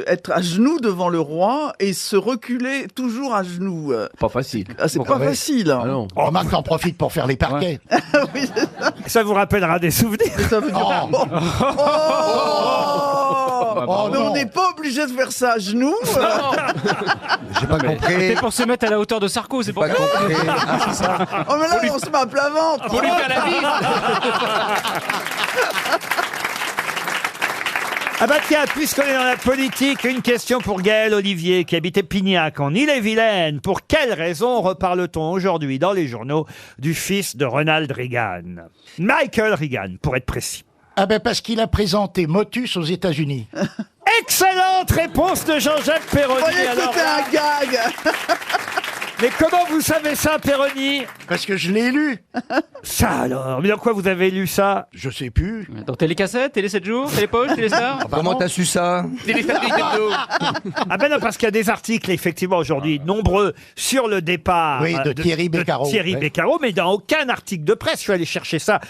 être à genoux devant le roi et se reculer toujours à genoux. Pas facile. Ah, c'est pas facile. Ah non. Remarque, t'en profites pour faire les parquets. Oui, c'est ça. Ça vous rappellera des souvenirs. Mais ça veut dire... Oh, mais on non. n'est pas obligé de faire ça à genoux. J'ai pas compris. C'est pour se mettre à la hauteur de Sarko, c'est pour Pas compris. Ah, c'est ça. Oh mais là, on se met à plat ventre. Faut lui faire la bise. Ah bah tiens, puisqu'on est dans la politique, une question pour Gaël Olivier qui habitait Pignac en Ille-et-Vilaine. Pour quelle raison reparle-t-on aujourd'hui dans les journaux du fils de Ronald Reagan? Michael Reagan, pour être précis. Ah ben parce qu'il a présenté Motus aux États-Unis. Excellente réponse de Jean-Jacques Vous Perroni. voyez que Alors c'était là. un gag. Mais comment vous savez ça, Perroni? Parce que je l'ai lu. Ça alors? Mais dans quoi vous avez lu ça? Je sais plus. Dans Télécassette, Télé 7 jours, Télépoche, Téléstar. Comment t'as su ça? Ah ben non, parce qu'il y a des articles, effectivement, aujourd'hui, nombreux, sur le départ Oui, de Thierry Beccaro. Thierry Ouais. Beccaro, mais dans aucun article de presse. Je suis allé chercher ça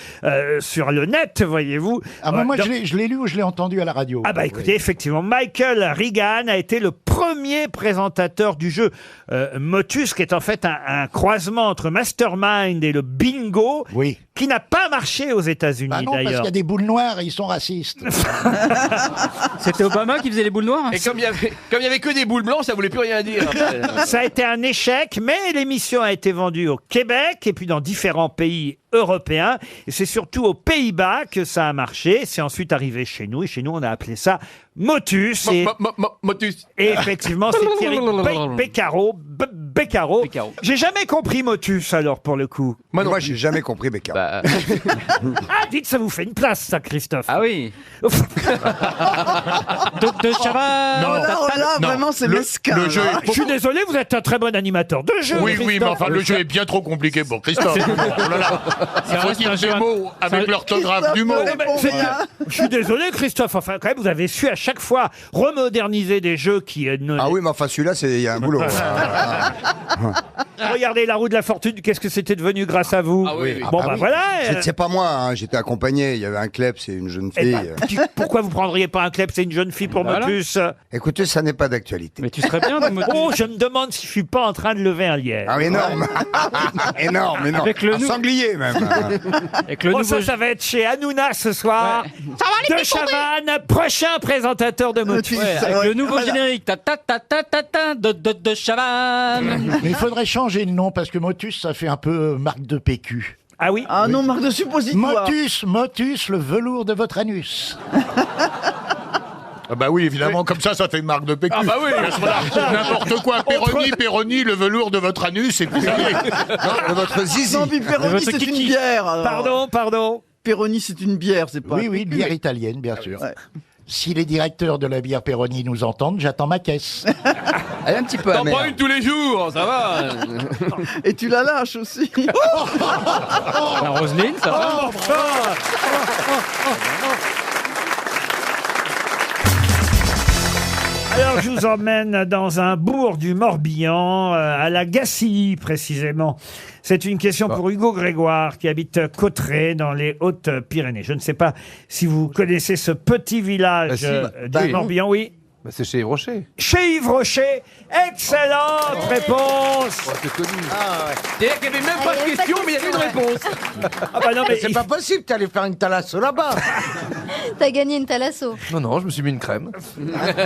sur le net, voyez-vous. Ah ben moi Dans- je l'ai lu ou je l'ai entendu à la radio. Ah bah écoutez, effectivement, Michael Reagan a été le premier présentateur du jeu Motus, qui est en fait un croisement entre Mastermind et le bingo, Oui. qui n'a pas marché aux États-Unis Bah non, parce qu'il d'ailleurs. y a des boules noires et ils sont racistes. C'était Obama qui faisait les boules noires. Et comme il y avait que des boules blanches, ça voulait plus rien dire. Ça a été un échec, mais l'émission a été vendue au Québec et puis dans différents pays européens. Et c'est surtout aux Pays-Bas que ça a marché. C'est ensuite arrivé chez nous. Et chez nous, on a appelé ça Motus. Motus. Et effectivement, c'est Thierry Beccaro. Beccaro. J'ai jamais compris Motus, alors, pour le coup. Moi, j'ai jamais compris Beccaro. Ah, dites, ça vous fait une place, ça, Christophe. Ah oui. Docteur Chaval. Oh là, vraiment, c'est mesquin. Le jeu là. est Je suis désolé, vous êtes un très bon animateur de jeu. Oui, oui, mais Christophe. enfin, le jeu est bien trop compliqué pour Christophe. Oh là là. Il faut dire des mots avec l'orthographe du mot. Non, mais je suis désolé, Christophe. Enfin, quand même, vous avez su à chaque fois remoderniser des jeux qui ne. Ah oui, mais enfin, celui-là, il y a un boulot. Regardez la roue de la fortune. Qu'est-ce que c'était devenu grâce à vous? Ah oui, oui. Bon, bah voilà. C'est pas moi, hein, j'étais accompagné. Il y avait un club, c'est une jeune Eh fille. ben, pourquoi vous prendriez pas un club? C'est une jeune fille pour Voilà. Motus. Écoutez, ça n'est pas d'actualité. Mais tu serais bien dans Motus. Oh, je me demande si je suis pas en train de lever un lièvre. Ah, énorme. Énorme, énorme. Avec le Un nou- sanglier, même. Avec le Oh, nouveau. ça va être chez Hanouna ce soir. Ouais. De Chavannes, prochain présentateur de Motus. Ouais, avec le nouveau générique. Ta ta ta ta ta ta de Chavannes. Mais il faudrait changer le nom parce que Motus ça fait un peu marque de PQ. Ah oui? Ah non, marque de suppositoire. Motus, le velours de votre anus. Ah bah oui, évidemment, comme ça fait une marque de PQ. Ah bah oui. N'importe quoi, Péroni, le velours de votre anus, et puis ça y est. Non, votre zizi. Non, puis Péroni, c'est une bière. alors. Pardon. Péroni, c'est une bière, c'est pas. Oui, une bière italienne, bien sûr. Ouais. Si les directeurs de la bière Péroni nous entendent, j'attends ma caisse. Elle est un petit peu T'en amère. prends une tous les jours, ça va. Et tu la lâches aussi. La Roselyne, ça va. Alors, je vous emmène dans un bourg du Morbihan, à la Gacilly, précisément. C'est une question pour Hugo Grégoire, qui habite Cauterets, dans les Hautes-Pyrénées. Je ne sais pas si vous connaissez ce petit village du Morbihan, oui. C'est chez Yves Rocher. Chez Yves Rocher, excellente réponse. C'est connu. C'est-à-dire qu'il n'y avait même pas de question, mais il y a eu une réponse. Ah bah non, mais C'est pas possible, t'es allé faire une thalasso là-bas. T'as gagné une thalasso. Non, je me suis mis une crème.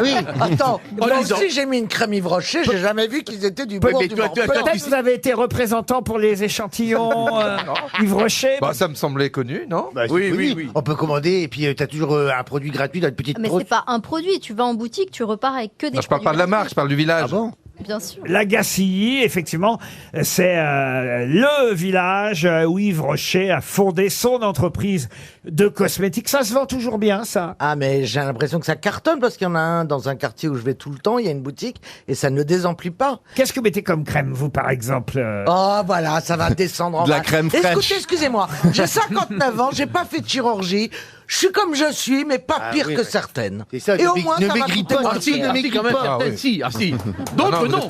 Oui, attends, moi disant- aussi j'ai mis une crème Yves Rocher, j'ai jamais vu qu'ils étaient du bourg mais du toi, Morbihan. peut-être vous avez été représentant pour les échantillons Yves Rocher. Bah, ça me semblait connu, non? Bah, oui. On peut commander et puis t'as toujours un produit gratuit dans une petite Mais trousse. c'est pas un produit. Tu vas en boutique, tu repars avec que des. Non, je parle pas de la marque, je parle du village. Ah bon? Bien sûr. La Gacilly, effectivement, c'est le village où Yves Rocher a fondé son entreprise de cosmétiques. Ça se vend toujours bien, ça. Ah mais j'ai l'impression que ça cartonne parce qu'il y en a un dans un quartier où je vais tout le temps, il y a une boutique et ça ne désemplit pas. Qu'est-ce que vous mettez comme crème, vous, par exemple Oh voilà, ça va descendre en De la masse. crème fraîche. Écoutez, excusez-moi, j'ai 59 ans, j'ai pas fait de chirurgie, je suis comme je suis, mais pas pire que certaines. C'est ça, Et au moins ne ça va maigris coûter pas, moins si, cher. ne maigris quand même, pas. certaines, oui. si. Ah si. Non, D'autres, non, non.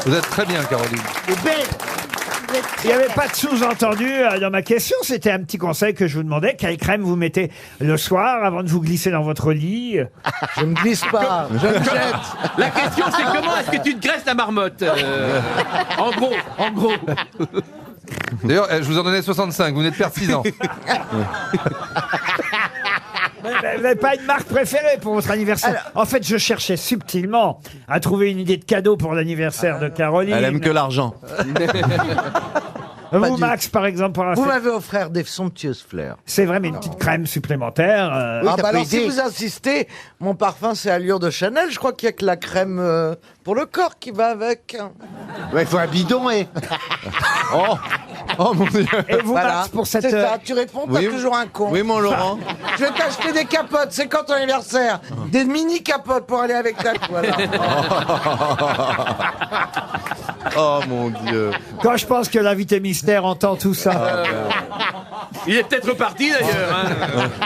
Vous êtes très bien, Caroline. Il n'y avait pas de sous-entendu dans ma question. C'était un petit conseil que je vous demandais. Quelle crème vous mettez le soir avant de vous glisser dans votre lit? Je me glisse pas, je me jette. La question, c'est comment est-ce que tu te graisses la marmotte En gros. D'ailleurs, je vous en donnais 65, vous venez de perdre 6 ans. Vous n'avez pas une marque préférée pour votre anniversaire? En fait, je cherchais subtilement à trouver une idée de cadeau pour l'anniversaire de Caroline. Elle aime que l'argent. Vous, Max, par exemple, pour un Vous fête- m'avez offert des somptueuses fleurs. c'est vrai, mais une petite crème supplémentaire. Ah bah alors si vous insistez, mon parfum c'est Allure de Chanel, je crois qu'il y a que la crème pour le corps qui va avec. Ouais, il faut un bidon et. Oh mon Dieu. Et vous, Voilà, Max, pour cette... c'est ça, tu réponds, t'as Oui, toujours un con. Oui, mon Laurent. Je vais t'acheter des capotes, c'est quand ton anniversaire? Des mini capotes pour aller avec ta voilà. Oh mon Dieu. Quand je pense que l'invité mystère entend tout ça. Il est peut-être reparti d'ailleurs. hein.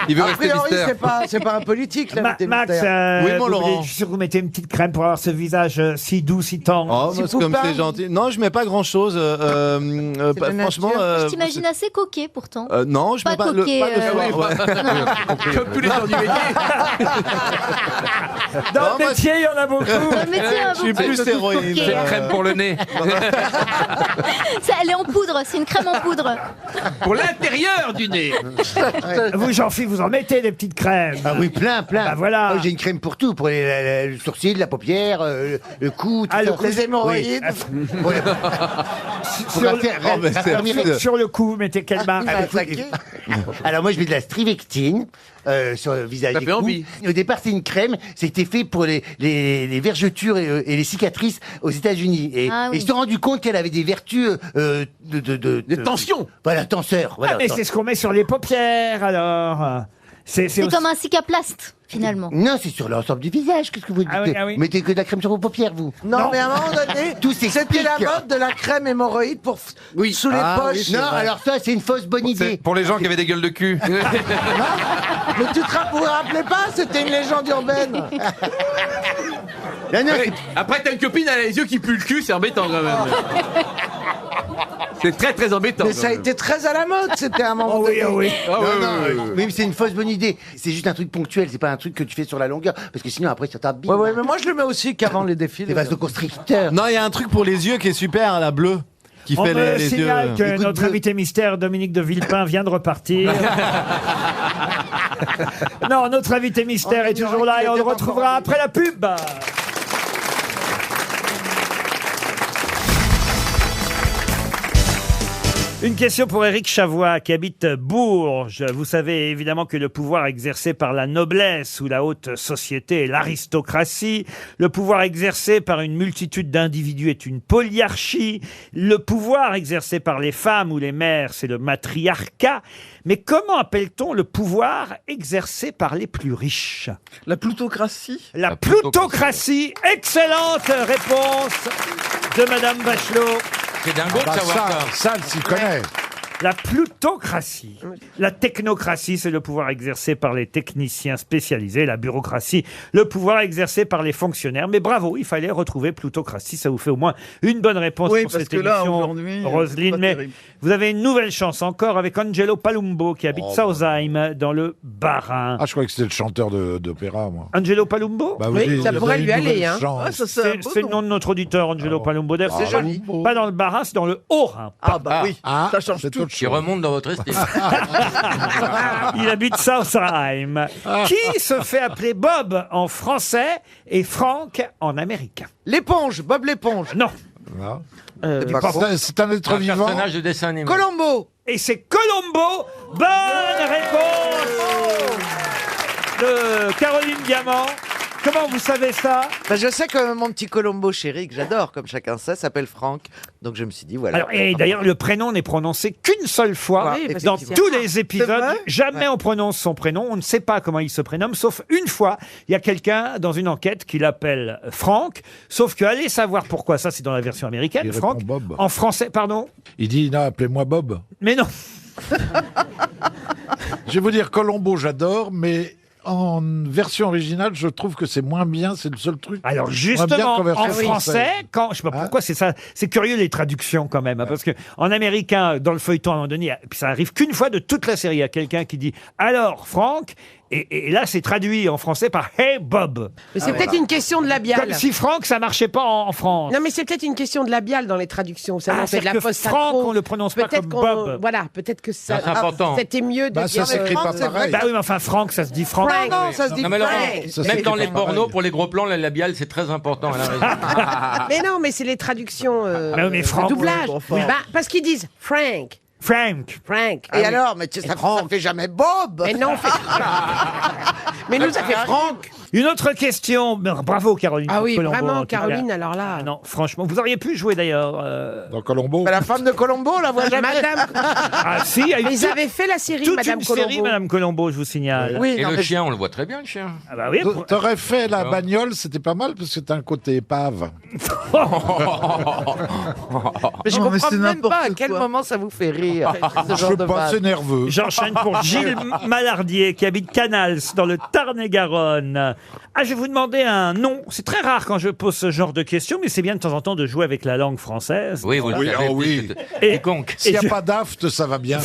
Il veut A rester priori, mystère. c'est pas un politique, l'invité Max, mystère. Oui, mon vous Laurent. voulez- je suis sûr que vous mettez une petite crème pour avoir ce visage si doux, si tendre. Oh, bah, c'est comme c'est gentil. Non, je mets pas grand chose. Franchement. Je t'imagine assez coquet pourtant. Non, je Pas mets pas coquet, pas le soir. Ouais. Comme tous les gens du métier. Dans Non, le moi, métier, il y en a beaucoup. Le métier a Je suis beaucoup plus de héroïne. coquet. Crème pour le nez. Elle est en poudre, c'est une crème en poudre. Pour l'intérieur du nez. Vous, Jean-Philippe, vous en mettez des petites crèmes. Ah oui, plein. Bah voilà. Oh, j'ai une crème pour tout, pour le sourcil, la paupière, le cou, tout Ah, le ça. cou. Les hémorroïdes. Pour Sur le- raffer- Oh, mais c'est raffermir- absurde. Sur le cou, vous mettez quelle marque? Il m'a attaqué. Alors moi je mets de la strivectine sur le visage. Ça et fait cou. envie. Au départ c'est une crème, c'était fait pour les vergetures et les cicatrices aux États-Unis. Et Ah oui. ils se sont rendus compte qu'elle avait des vertus Des tensions. Voilà, tenseur. Voilà, Ah, mais c'est ce qu'on met sur les paupières, alors. C'est aussi- comme un cicaplaste, finalement. Non, c'est sur l'ensemble du visage. Qu'est-ce que vous dites? Ah oui, ah oui. Vous mettez que de la crème sur vos paupières, vous? Non, mais à un moment donné, Tout s'explique. c'était la mode de la crème hémorroïde pour sous les Ah poches. oui, non, alors ça c'est une fausse bonne C'est idée. pour les gens qui avaient des gueules de cul. Mais vous vous rappelez pas, c'était une légende urbaine. Non, non, Ouais. Après, t'as une copine, elle a les yeux qui puent le cul, c'est embêtant quand même. C'est très très embêtant. Mais quand ça a même. été très à la mode, c'était à un moment Oh oui, donné. oh oui. Ah, Non, ouais, non, ouais, ouais, ouais. oui, mais c'est une fausse bonne idée. C'est juste un truc ponctuel, c'est pas un truc que tu fais sur la longueur, parce que sinon après ça t'abîme. Ouais, ouais, mais moi je le mets aussi qu'avant les défilés. C'est vasoconstricteur. Non, il y a un truc pour les yeux qui est super, la bleue. Qui On fait me les yeux. signale que Écoute, notre bleu. invité mystère, Dominique de Villepin, vient de repartir. Non, notre invité mystère est toujours là et on le retrouvera après la pub. Une question pour Éric Chavois qui habite Bourges. Vous savez évidemment que le pouvoir exercé par la noblesse ou la haute société est l'aristocratie. Le pouvoir exercé par une multitude d'individus est une polyarchie. Le pouvoir exercé par les femmes ou les mères, c'est le matriarcat. Mais comment appelle-t-on le pouvoir exercé par les plus riches? La plutocratie. La plutocratie. Excellente réponse de Madame Bachelot. C'est dingo de savoir ça. Ça, elle s'y connaît. La plutocratie. La technocratie, c'est le pouvoir exercé par les techniciens spécialisés. La bureaucratie, le pouvoir exercé par les fonctionnaires. Mais bravo, il fallait retrouver plutocratie. Ça vous fait au moins une bonne réponse Oui, pour parce cette que là, émission, aujourd'hui, Roselyne. c'est pas Mais terrible. vous avez une nouvelle chance encore avec Angelo Palumbo qui habite Sausheim dans le Bas-Rhin. Ah, je croyais que c'était le chanteur d'opéra, moi. Angelo Palumbo Bah, vous dites, vous avez une nouvelle chance. Ouais, ça, c'est un beau C'est le nom. nom de notre auditeur, Angelo Palumbo. D'ailleurs, C'est joli. Pas dans le Bas-Rhin, c'est dans le Haut-Rhin. Ah bah oui, Ah, ça change c'est tout. autre Qui chose. remonte dans votre estime. Il habite Sausheim. Qui se fait appeler Bob en français et Frank en américain? L'éponge, Bob l'éponge. Non. C'est pas con. C'est un être Un vivant. personnage de dessin animé. Colombo. Et c'est Colombo. Bonne réponse de Caroline Diamant. Comment vous savez ça? Bah, je sais que mon petit Colombo chéri, que j'adore, comme chacun sait, s'appelle Franck. Donc je me suis dit, voilà. Alors, et d'ailleurs, le prénom n'est prononcé qu'une seule fois Oui, dans effectivement. tous les épisodes. vrai Jamais on prononce son prénom. On ne sait pas comment il se prénomme, sauf une fois. Il y a quelqu'un dans une enquête qui l'appelle Franck. Sauf que allez savoir pourquoi. Ça, c'est dans la version américaine. Il Franck. répond Bob. En français, pardon. Il dit, non, appelez-moi Bob. Mais non. Je vais vous dire, Colombo, j'adore, mais en version originale, je trouve que c'est moins bien, c'est le seul truc. Alors Moins bien justement, qu'en version en français, quand je sais pas pourquoi c'est ça, c'est curieux les traductions quand même, hein, parce que en américain, dans le feuilleton à un moment donné, puis ça arrive qu'une fois de toute la série, il y a quelqu'un qui dit alors Franck, et là c'est traduit en français par Hey Bob. Mais c'est peut-être une question de labial. Comme si Franck ça marchait pas en France. Non, mais c'est peut-être une question de labial dans les traductions. Ça, Ah, on fait de la c'est-à-dire que post Franck, on le prononce pas Peut-être comme qu'on- Bob. Voilà, peut-être que ça. C'est important. C'était mieux de Bah, dire. ça s'écrit pas pareil. Bah oui, mais enfin Franck, ça se dit Franck. Frank. Non, ça se dit Non, mais Laurent, Frank. Ça, même c'est dans les pas pareil. pornos, pour les gros plans, la labiale, c'est très important. Elle a raison. Mais non, mais c'est les traductions. Ah oui, mais Franck, doublage. ouais, bon, enfin. Bah, parce qu'ils disent Frank. Frank. Frank. Et alors, mais ça fait jamais Bob. Mais non, mais nous, ça fait Franck. Une autre question. Bravo Caroline. Ah oui, Colombo, en vraiment, tout cas. Caroline, alors là. Ah non, franchement, vous auriez pu jouer d'ailleurs. Dans Colombo. Bah, la femme de Colombo, on la voit jamais. Madame. Ah si, il y a eu Mais ils toute- avaient fait la série, toute Madame une Colombo. série, Madame Colombo, je vous signale. Oui, Et non, le mais- chien, on le voit très bien, le chien. Ah bah oui. T'aurais fait la bagnole, c'était pas mal, parce que t'as un côté épave. Mais je Non, mais comprends c'est même pas à n'importe quel quoi. moment ça vous fait rire. Ce Je genre suis de pas vanne. assez nerveux. J'enchaîne pour Gilles Malardier qui habite Canals dans le Tarn-et-Garonne. Ah, je vais vous demander un nom. C'est très rare quand je pose ce genre de questions, mais c'est bien de temps en temps de jouer avec la langue française. Oui, vous le Oui, savez. ah oui. Et- Quiconque. S'il n'y je- a pas d'aft, ça va bien.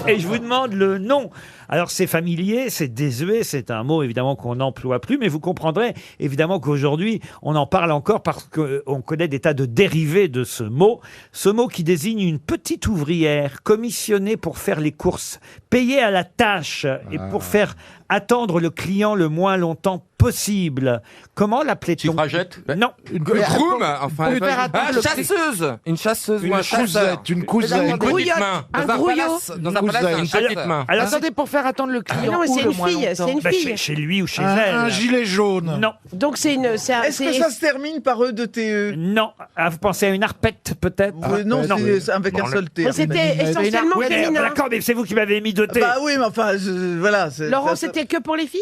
Et je vous demande le nom. Alors c'est familier, c'est désuet, c'est un mot évidemment qu'on n'emploie plus, mais vous comprendrez évidemment qu'aujourd'hui on en parle encore parce qu'on connaît des tas de dérivés de ce mot. Ce mot qui désigne une petite ouvrière commissionnée pour faire les courses, payée à la tâche et pour faire attendre le client le moins longtemps possible. Comment l'appelait-on? Suffragette. Non. Une groom, enfin, Pour faire attendre le Chasseuse. Une chasseuse ou un chasseur. cousette, une cousette. Une petite main. Un Dans un grouillot. palace, dans un palace, un Une chasseur. petite main. Alors, Attendez, pour faire attendre le client. Non, mais où c'est le une moins fille, longtemps c'est une bah, fille. chez lui ou chez Un elle. gilet jaune. Non, Donc c'est une. c'est un- Est-ce que c'est- ça se termine par E-D-T-E non. Ah, vous pensez à une arpette peut-être? Non, non. c'est avec un seul T. Mais c'était essentiellement Oui, mais, féminin. d'accord, mais c'est vous qui m'avez mis deux T. Bah oui, mais enfin, voilà. Laurent, ça- c'était que pour les filles?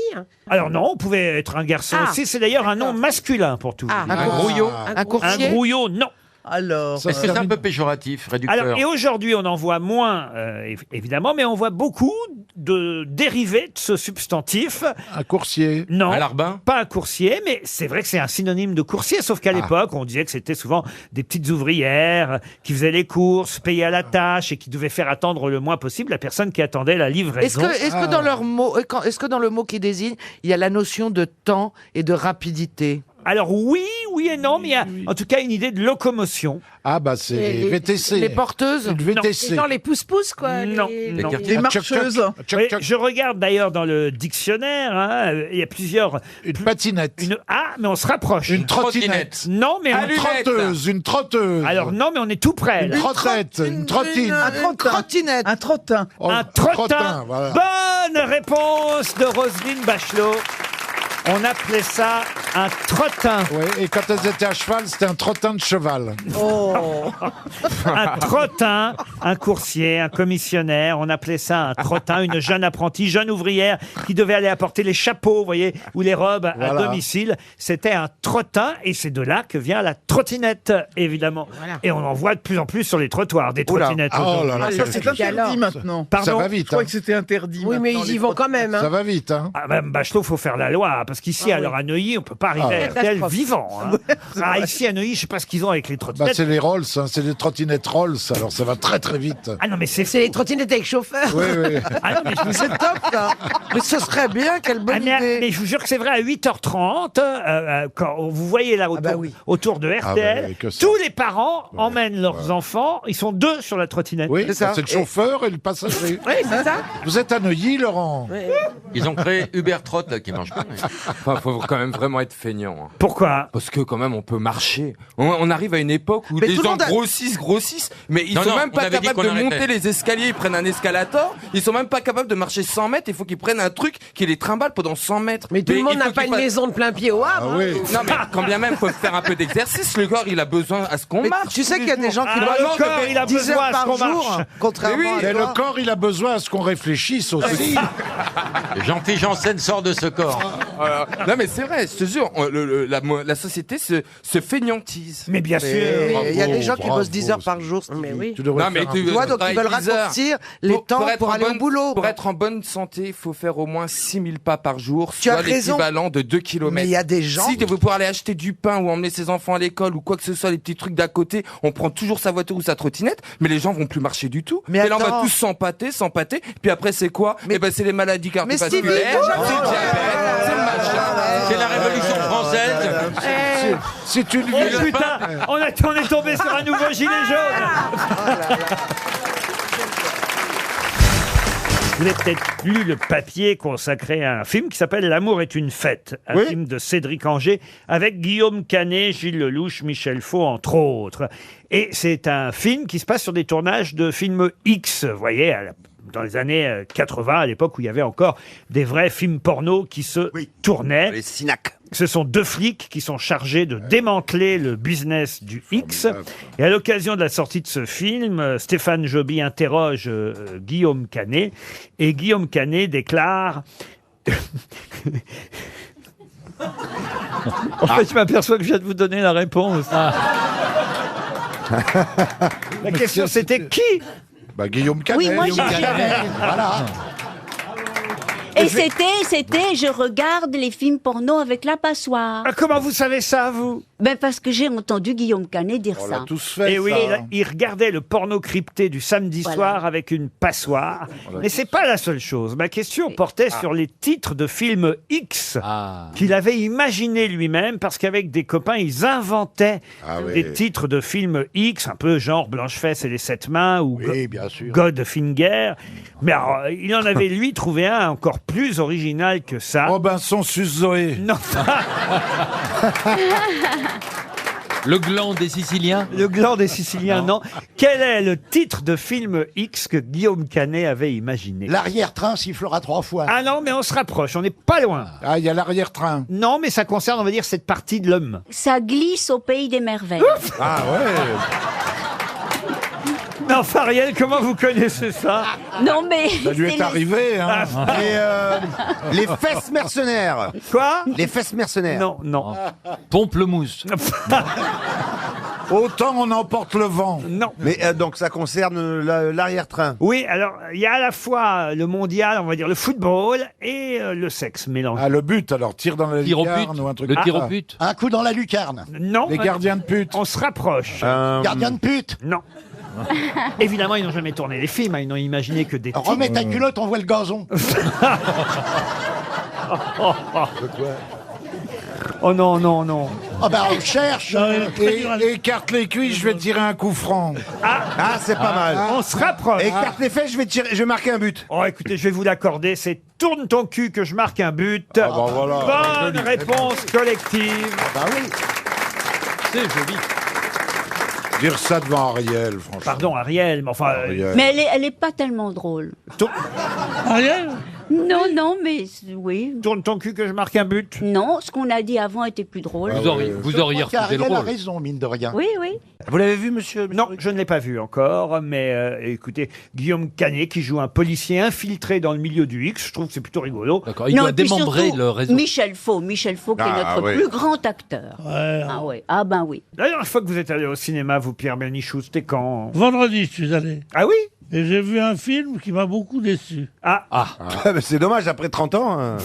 Alors non, on pouvait être un garçon Ah. aussi. C'est d'ailleurs un nom masculin pour tout. Ah, vous dire. Un grouillot. Un Un coursier. grouillot, non. Alors, Ça Est-ce que c'est un peu péjoratif, réducteur? Alors, et aujourd'hui, on en voit moins, évidemment, mais on voit beaucoup de dérivés de ce substantif. Un coursier. Non, Un larbin? pas un coursier, mais c'est vrai que c'est un synonyme de coursier, sauf qu'à l'époque, on disait que c'était souvent des petites ouvrières qui faisaient les courses, payées à la tâche et qui devaient faire attendre le moins possible la personne qui attendait la livraison. Est-ce que dans leur mot, est-ce que dans le mot qui désigne, il y a la notion de temps et de rapidité? Alors oui et non, mais il y a en tout cas une idée de locomotion. Ah bah c'est Les- VTC. les porteuses. Une VTC. Genre les pousse-pousse, quoi. Non. les- Les marcheuses. Oui, je regarde d'ailleurs dans le dictionnaire, hein, il y a plusieurs... Une patinette. mais on se rapproche. Une trottinette. Non, mais... Une trotteuse. Une trotteuse. Alors non, mais on est tout près. Une là. trottette. Une trottine. Un trottinette. Un trottin. Oh, Un trottin. voilà. Bonne réponse de Roselyne Bachelot. On appelait ça un trottin. Oui, et quand elles étaient à cheval, c'était un trottin de cheval. Oh. Un trottin, un coursier, un commissionnaire, on appelait ça un trottin, une jeune apprentie, jeune ouvrière qui devait aller apporter les chapeaux, vous voyez, ou les robes à Voilà. domicile. C'était un trottin et c'est de là que vient la trottinette, évidemment. Et on en voit de plus en plus sur les trottoirs, des trottinettes. Oh là là, Ça, c'est interdit maintenant. Pardon. ça va Je vite. crois Hein. que c'était interdit. Oui, mais maintenant, ils y les vont quand même. hein. Ça va vite. Hein. Ah, Madame Bachelot, faut faire la loi, parce qu'ici, alors à Neuilly, on peut pas arriver à RTL Catastrophe. vivant. Hein. Ah, ici à Neuilly, je sais pas ce qu'ils ont avec les Bah, trottinettes. c'est les Rolls, hein, c'est les trottinettes Rolls, alors ça va très très vite. Ah non, mais c'est C'est les trottinettes avec chauffeur. Oui, oui. Ah non, mais je vous C'est top, ça. Mais ce serait bien, quelle bonne Ah, mais, idée. mais je vous jure que c'est vrai, à 8h30, quand vous voyez là autour de RTL, oui, que ça. tous les parents emmènent leurs enfants, ils sont deux sur la trottinette. Oui, C'est ça. c'est le chauffeur et le passager. Oui, c'est ça. Vous êtes à Neuilly, Laurent? Ils ont créé Uber Trot là, qui marche pas. Enfin, faut quand même vraiment être feignant. hein. Pourquoi? Parce que quand même, on peut marcher. On arrive à une époque où Mais les tout le gens monde a- grossissent, mais ils Non, sont non, même on pas avait dit capables de qu'on monter arrêtait. les escaliers, ils prennent un escalator, ils sont même pas capables de marcher 100 mètres, il faut qu'ils prennent un truc qui les trimballe pendant 100 mètres. Mais tout le il monde faut n'a qu'ils pas une fassent- maison de plein pied au Havre. Ah oui. Non mais quand bien même, faut faire un peu d'exercice, le corps il a besoin à ce qu'on Mais marche. tu sais qu'il y a des gens qui Ah, doivent le corps, il a 10 besoin heures à ce par qu'on jour, marche. contrairement Mais oui, à Et toi. le corps, il a besoin à ce qu'on réfléchisse aussi. Jean-Philippe Janssen sort de ce corps. Non mais c'est vrai, je te jure, la société se feignantise. Mais bien sûr. Mais il y a des gens qui Bravo, bossent 10 heures par jour. Stevie. Mais oui. Tu devrais Non mais faire un- tu vois, donc ils veulent travailles 10 heures. raccourcir les temps être pour en aller au bonne- boulot. Pour être en bonne santé, il faut faire au moins 6000 pas par jour, Tu as soit raison. l'équivalent de 2 km. Mais il y a des gens. Si tu veux pouvoir aller acheter du pain ou emmener ses enfants à l'école ou quoi que ce soit, les petits trucs d'à côté, on prend toujours sa voiture ou sa trottinette, mais les gens vont plus marcher du tout. Mais et là on va attends. tous s'empâter, puis après c'est quoi? Eh ben c'est les maladies Mais Stevie, cardiovasculaires, déjà, c'est le diabète, c'est le machin. C'est la Révolution française. C'est une Oh ville. putain, on est tombé sur un nouveau gilet jaune. Vous avez peut-être lu le papier consacré à un film qui s'appelle L'amour est une fête, un Oui. film de Cédric Angers avec Guillaume Canet, Gilles Lelouch, Michel Faux, entre autres. Et c'est un film qui se passe sur des tournages de films X, vous voyez, dans les années 80, à l'époque où il y avait encore des vrais films porno qui se tournaient. Les Sinac. Ce sont deux flics qui sont chargés de démanteler le business du X. Et à l'occasion de la sortie de ce film, Stéphane Joby interroge Guillaume Canet. Et Guillaume Canet déclare... En fait, je m'aperçois que je viens de vous donner la réponse. La question, c'était qui? Bah, Guillaume Canet. Oui, moi, Guillaume j'y Canet. avais. Voilà. Et c'était, je regarde les films porno avec la passoire. Ah, comment vous savez ça, vous? Ben parce que j'ai entendu Guillaume Canet dire On ça. l'a tous fait. Et oui, ça. il regardait le porno crypté du samedi Voilà. soir avec une passoire. Mais c'est pas la seule chose. Ma question portait sur les titres de films X qu'il avait imaginé lui-même parce qu'avec des copains, ils inventaient Ah oui. des titres de films X, un peu genre Blanche-Fesse et les Sept Mains ou Oui, bien sûr. Godfinger. Mais alors, il en avait lui trouvé un encore plus original que ça. Robinson sus Zoé. Non, Le gland des Siciliens. le gland des Siciliens, non. Quel est le titre de film X que Guillaume Canet avait imaginé? L'arrière-train sifflera 3 fois. Ah non, mais on se rapproche, on n'est pas loin. Ah, il y a l'arrière-train. Non, mais ça concerne, on va dire, cette partie de l'homme. Ça glisse au pays des merveilles. Ah ouais. Non, Fariel, comment vous connaissez ça? Non mais Ça lui c'est est les- arrivé, hein. Les fesses mercenaires. Quoi? Les fesses mercenaires. Non, non. Pamplemousse. Autant on emporte le vent. Non. Mais donc ça concerne l'arrière-train. Oui, alors, il y a à la fois le mondial, on va dire le football, et le sexe mélangé. Ah, le but, alors, tire dans la Tir au lucarne but. ou un truc Le comme tir ça. au but. Un coup dans la lucarne. Non. Les gardiens de pute. On se rapproche. Gardien de pute. Non. Évidemment, ils n'ont jamais tourné les films, hein, ils n'ont imaginé que des titres. Remets ta culotte, on voit le gazon. Oh non, non, non. Ah bah on cherche. Et écarte les cuisses, je vais tirer un coup franc. Ah, c'est pas mal. On se rapproche. Écarte les fesses, je vais marquer un but. Oh, écoutez, je vais vous l'accorder. C'est tourne ton cul que je marque un but. voilà. Bonne réponse collective. Bah oui. C'est joli. Dire ça devant Ariel, franchement. Pardon, Ariel, mais enfin... Mais elle est pas tellement drôle. Ariel? Non, non, mais oui. Tourne ton cul que je marque un but. Non, ce qu'on a dit avant était plus drôle. Vous auriez refusé le Ariel a rôle. raison, mine de rien. Oui, oui. Vous l'avez vu, monsieur? Non, je ne l'ai pas vu encore, mais écoutez, Guillaume Canet qui joue un policier infiltré dans le milieu du X, je trouve que c'est plutôt rigolo. D'accord, il Non, doit et puis démembrer surtout, le réseau. Michel Faux qui est notre plus grand acteur. Ah ouais, ah ben oui. La dernière fois que vous êtes allé au cinéma, vous, Pierre Bénichou, c'était quand? Vendredi, je suis allé. Ah oui? Et j'ai vu un film qui m'a beaucoup déçu. C'est dommage, après 30 ans. Hein.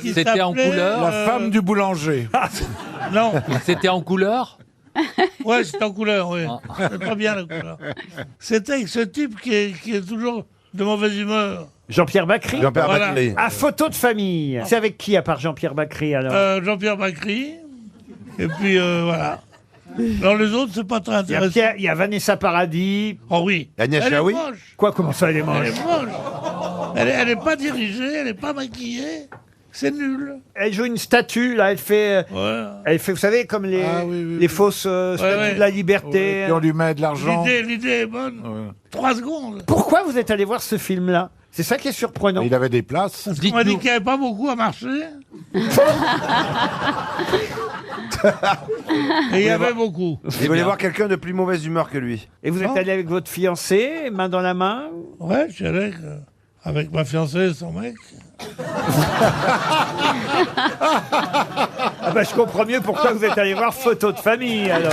C'était en couleur. La femme du boulanger. Non. C'était en couleur. Ouais, c'était en couleur, oui. C'est pas bien la couleur. C'était avec ce type qui est toujours de mauvaise humeur. Jean-Pierre Bacri. Jean-Pierre Voilà. Bacri. À photo de famille. C'est avec qui à part Jean-Pierre Bacri alors? Jean-Pierre Bacri. Et puis voilà. Dans les autres, c'est pas très Il y a intéressant. Pierre, il y a Vanessa Paradis. Oh oui. Agnès Elle est Jaoui. moche. Quoi, comment ça, elle est Elle moche? est moche. Elle est pas dirigée, elle est pas maquillée. C'est nul. Elle joue une statue, là, elle fait, vous savez, comme les fausses statues de la liberté. Et on lui met de l'argent. L'idée est bonne. 3 secondes. Pourquoi vous êtes allé voir ce film-là? C'est ça qui est surprenant. Il avait des places. Parce qu'on m'a dit qu'il n'y avait pas beaucoup à marcher. Et il y avait beaucoup. Il voulait voir quelqu'un de plus mauvaise humeur que lui. Et vous êtes allé avec votre fiancée, main dans la main? Ouais, je suis allé avec ma fiancée et son mec. Ah bah, je comprends mieux pourquoi vous êtes allé voir Photo de famille, alors.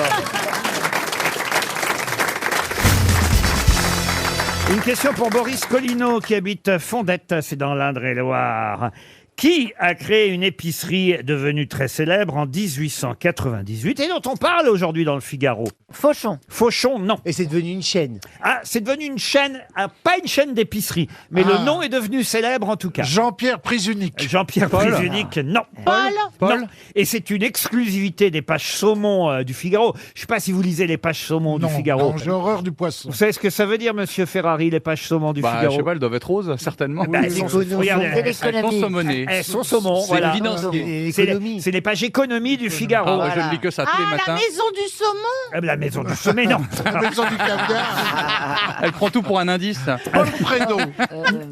Une question pour Boris Collineau, qui habite Fondette, c'est dans l'Indre-et-Loire. Qui a créé une épicerie devenue très célèbre en 1898 et dont on parle aujourd'hui dans le Figaro? Fauchon. Fauchon, non. Et c'est devenu une chaîne. Ah, c'est devenu une chaîne, pas une chaîne d'épicerie, mais le nom est devenu célèbre en tout cas. Jean-Pierre Prisunic. Jean-Pierre Prisunic, non. Paul. Non. Et c'est une exclusivité des pages saumon du Figaro. Je ne sais pas si vous lisez les pages saumon du Figaro. Non, j'ai horreur du poisson. Vous savez ce que ça veut dire, monsieur Ferrari, les pages saumon du Figaro? Je sais pas, elles doivent être roses, certainement. Regardez, elles sont saumonnées. elles sont saumon, C'est voilà. financier. C'est les pages économie du Figaro. Je ne lis que ça tous les matins. La maison du saumon. La maison du sommet, non. La maison du caviar. Elle prend tout pour un indice. Paul Prédo.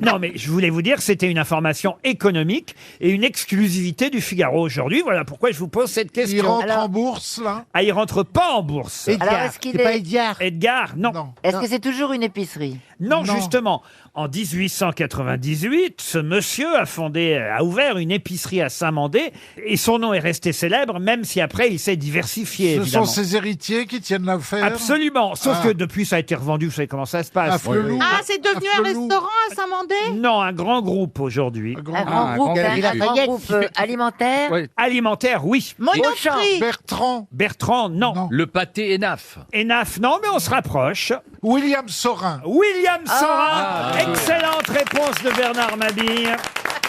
Non, mais je voulais vous dire, c'était une information économique et une exclusivité du Figaro aujourd'hui. Voilà pourquoi je vous pose cette question. Il rentre en bourse, là? Ah, il rentre pas en bourse. Edgar. Alors, est-ce qu'il C'est pas est- Edgar. Edgar, non. Est-ce que c'est toujours une épicerie? Non, justement. En 1898, ce monsieur a ouvert une épicerie à Saint-Mandé et son nom est resté célèbre, même si après il s'est diversifié, Ce évidemment. sont ses héritiers qui tiennent l'affaire? Absolument. Sauf Ah. que depuis, ça a été revendu. Vous savez comment ça se passe. À Flelou. Ah, c'est devenu un restaurant à Saint-Mandé? Non, un grand groupe aujourd'hui. Un grand groupe, un grand groupe alimentaire? Alimentaire, oui. Monoprix. Bertrand. Bertrand, non. Le pâté Enaf. Enaf, non, mais on se rapproche. William Sorin. William Sorin. Excellente réponse de Bernard Mabille.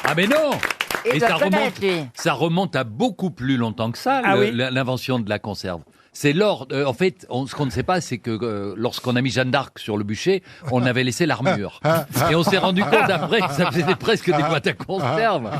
Ah mais non. Il doit connaître, lui. ça remonte à beaucoup plus longtemps que ça, Ah oui. l'invention de la conserve. C'est lors, en fait, ce qu'on ne sait pas, c'est que lorsqu'on a mis Jeanne d'Arc sur le bûcher, on avait laissé l'armure. Et on s'est rendu compte après que ça faisait presque des boîtes à conserve.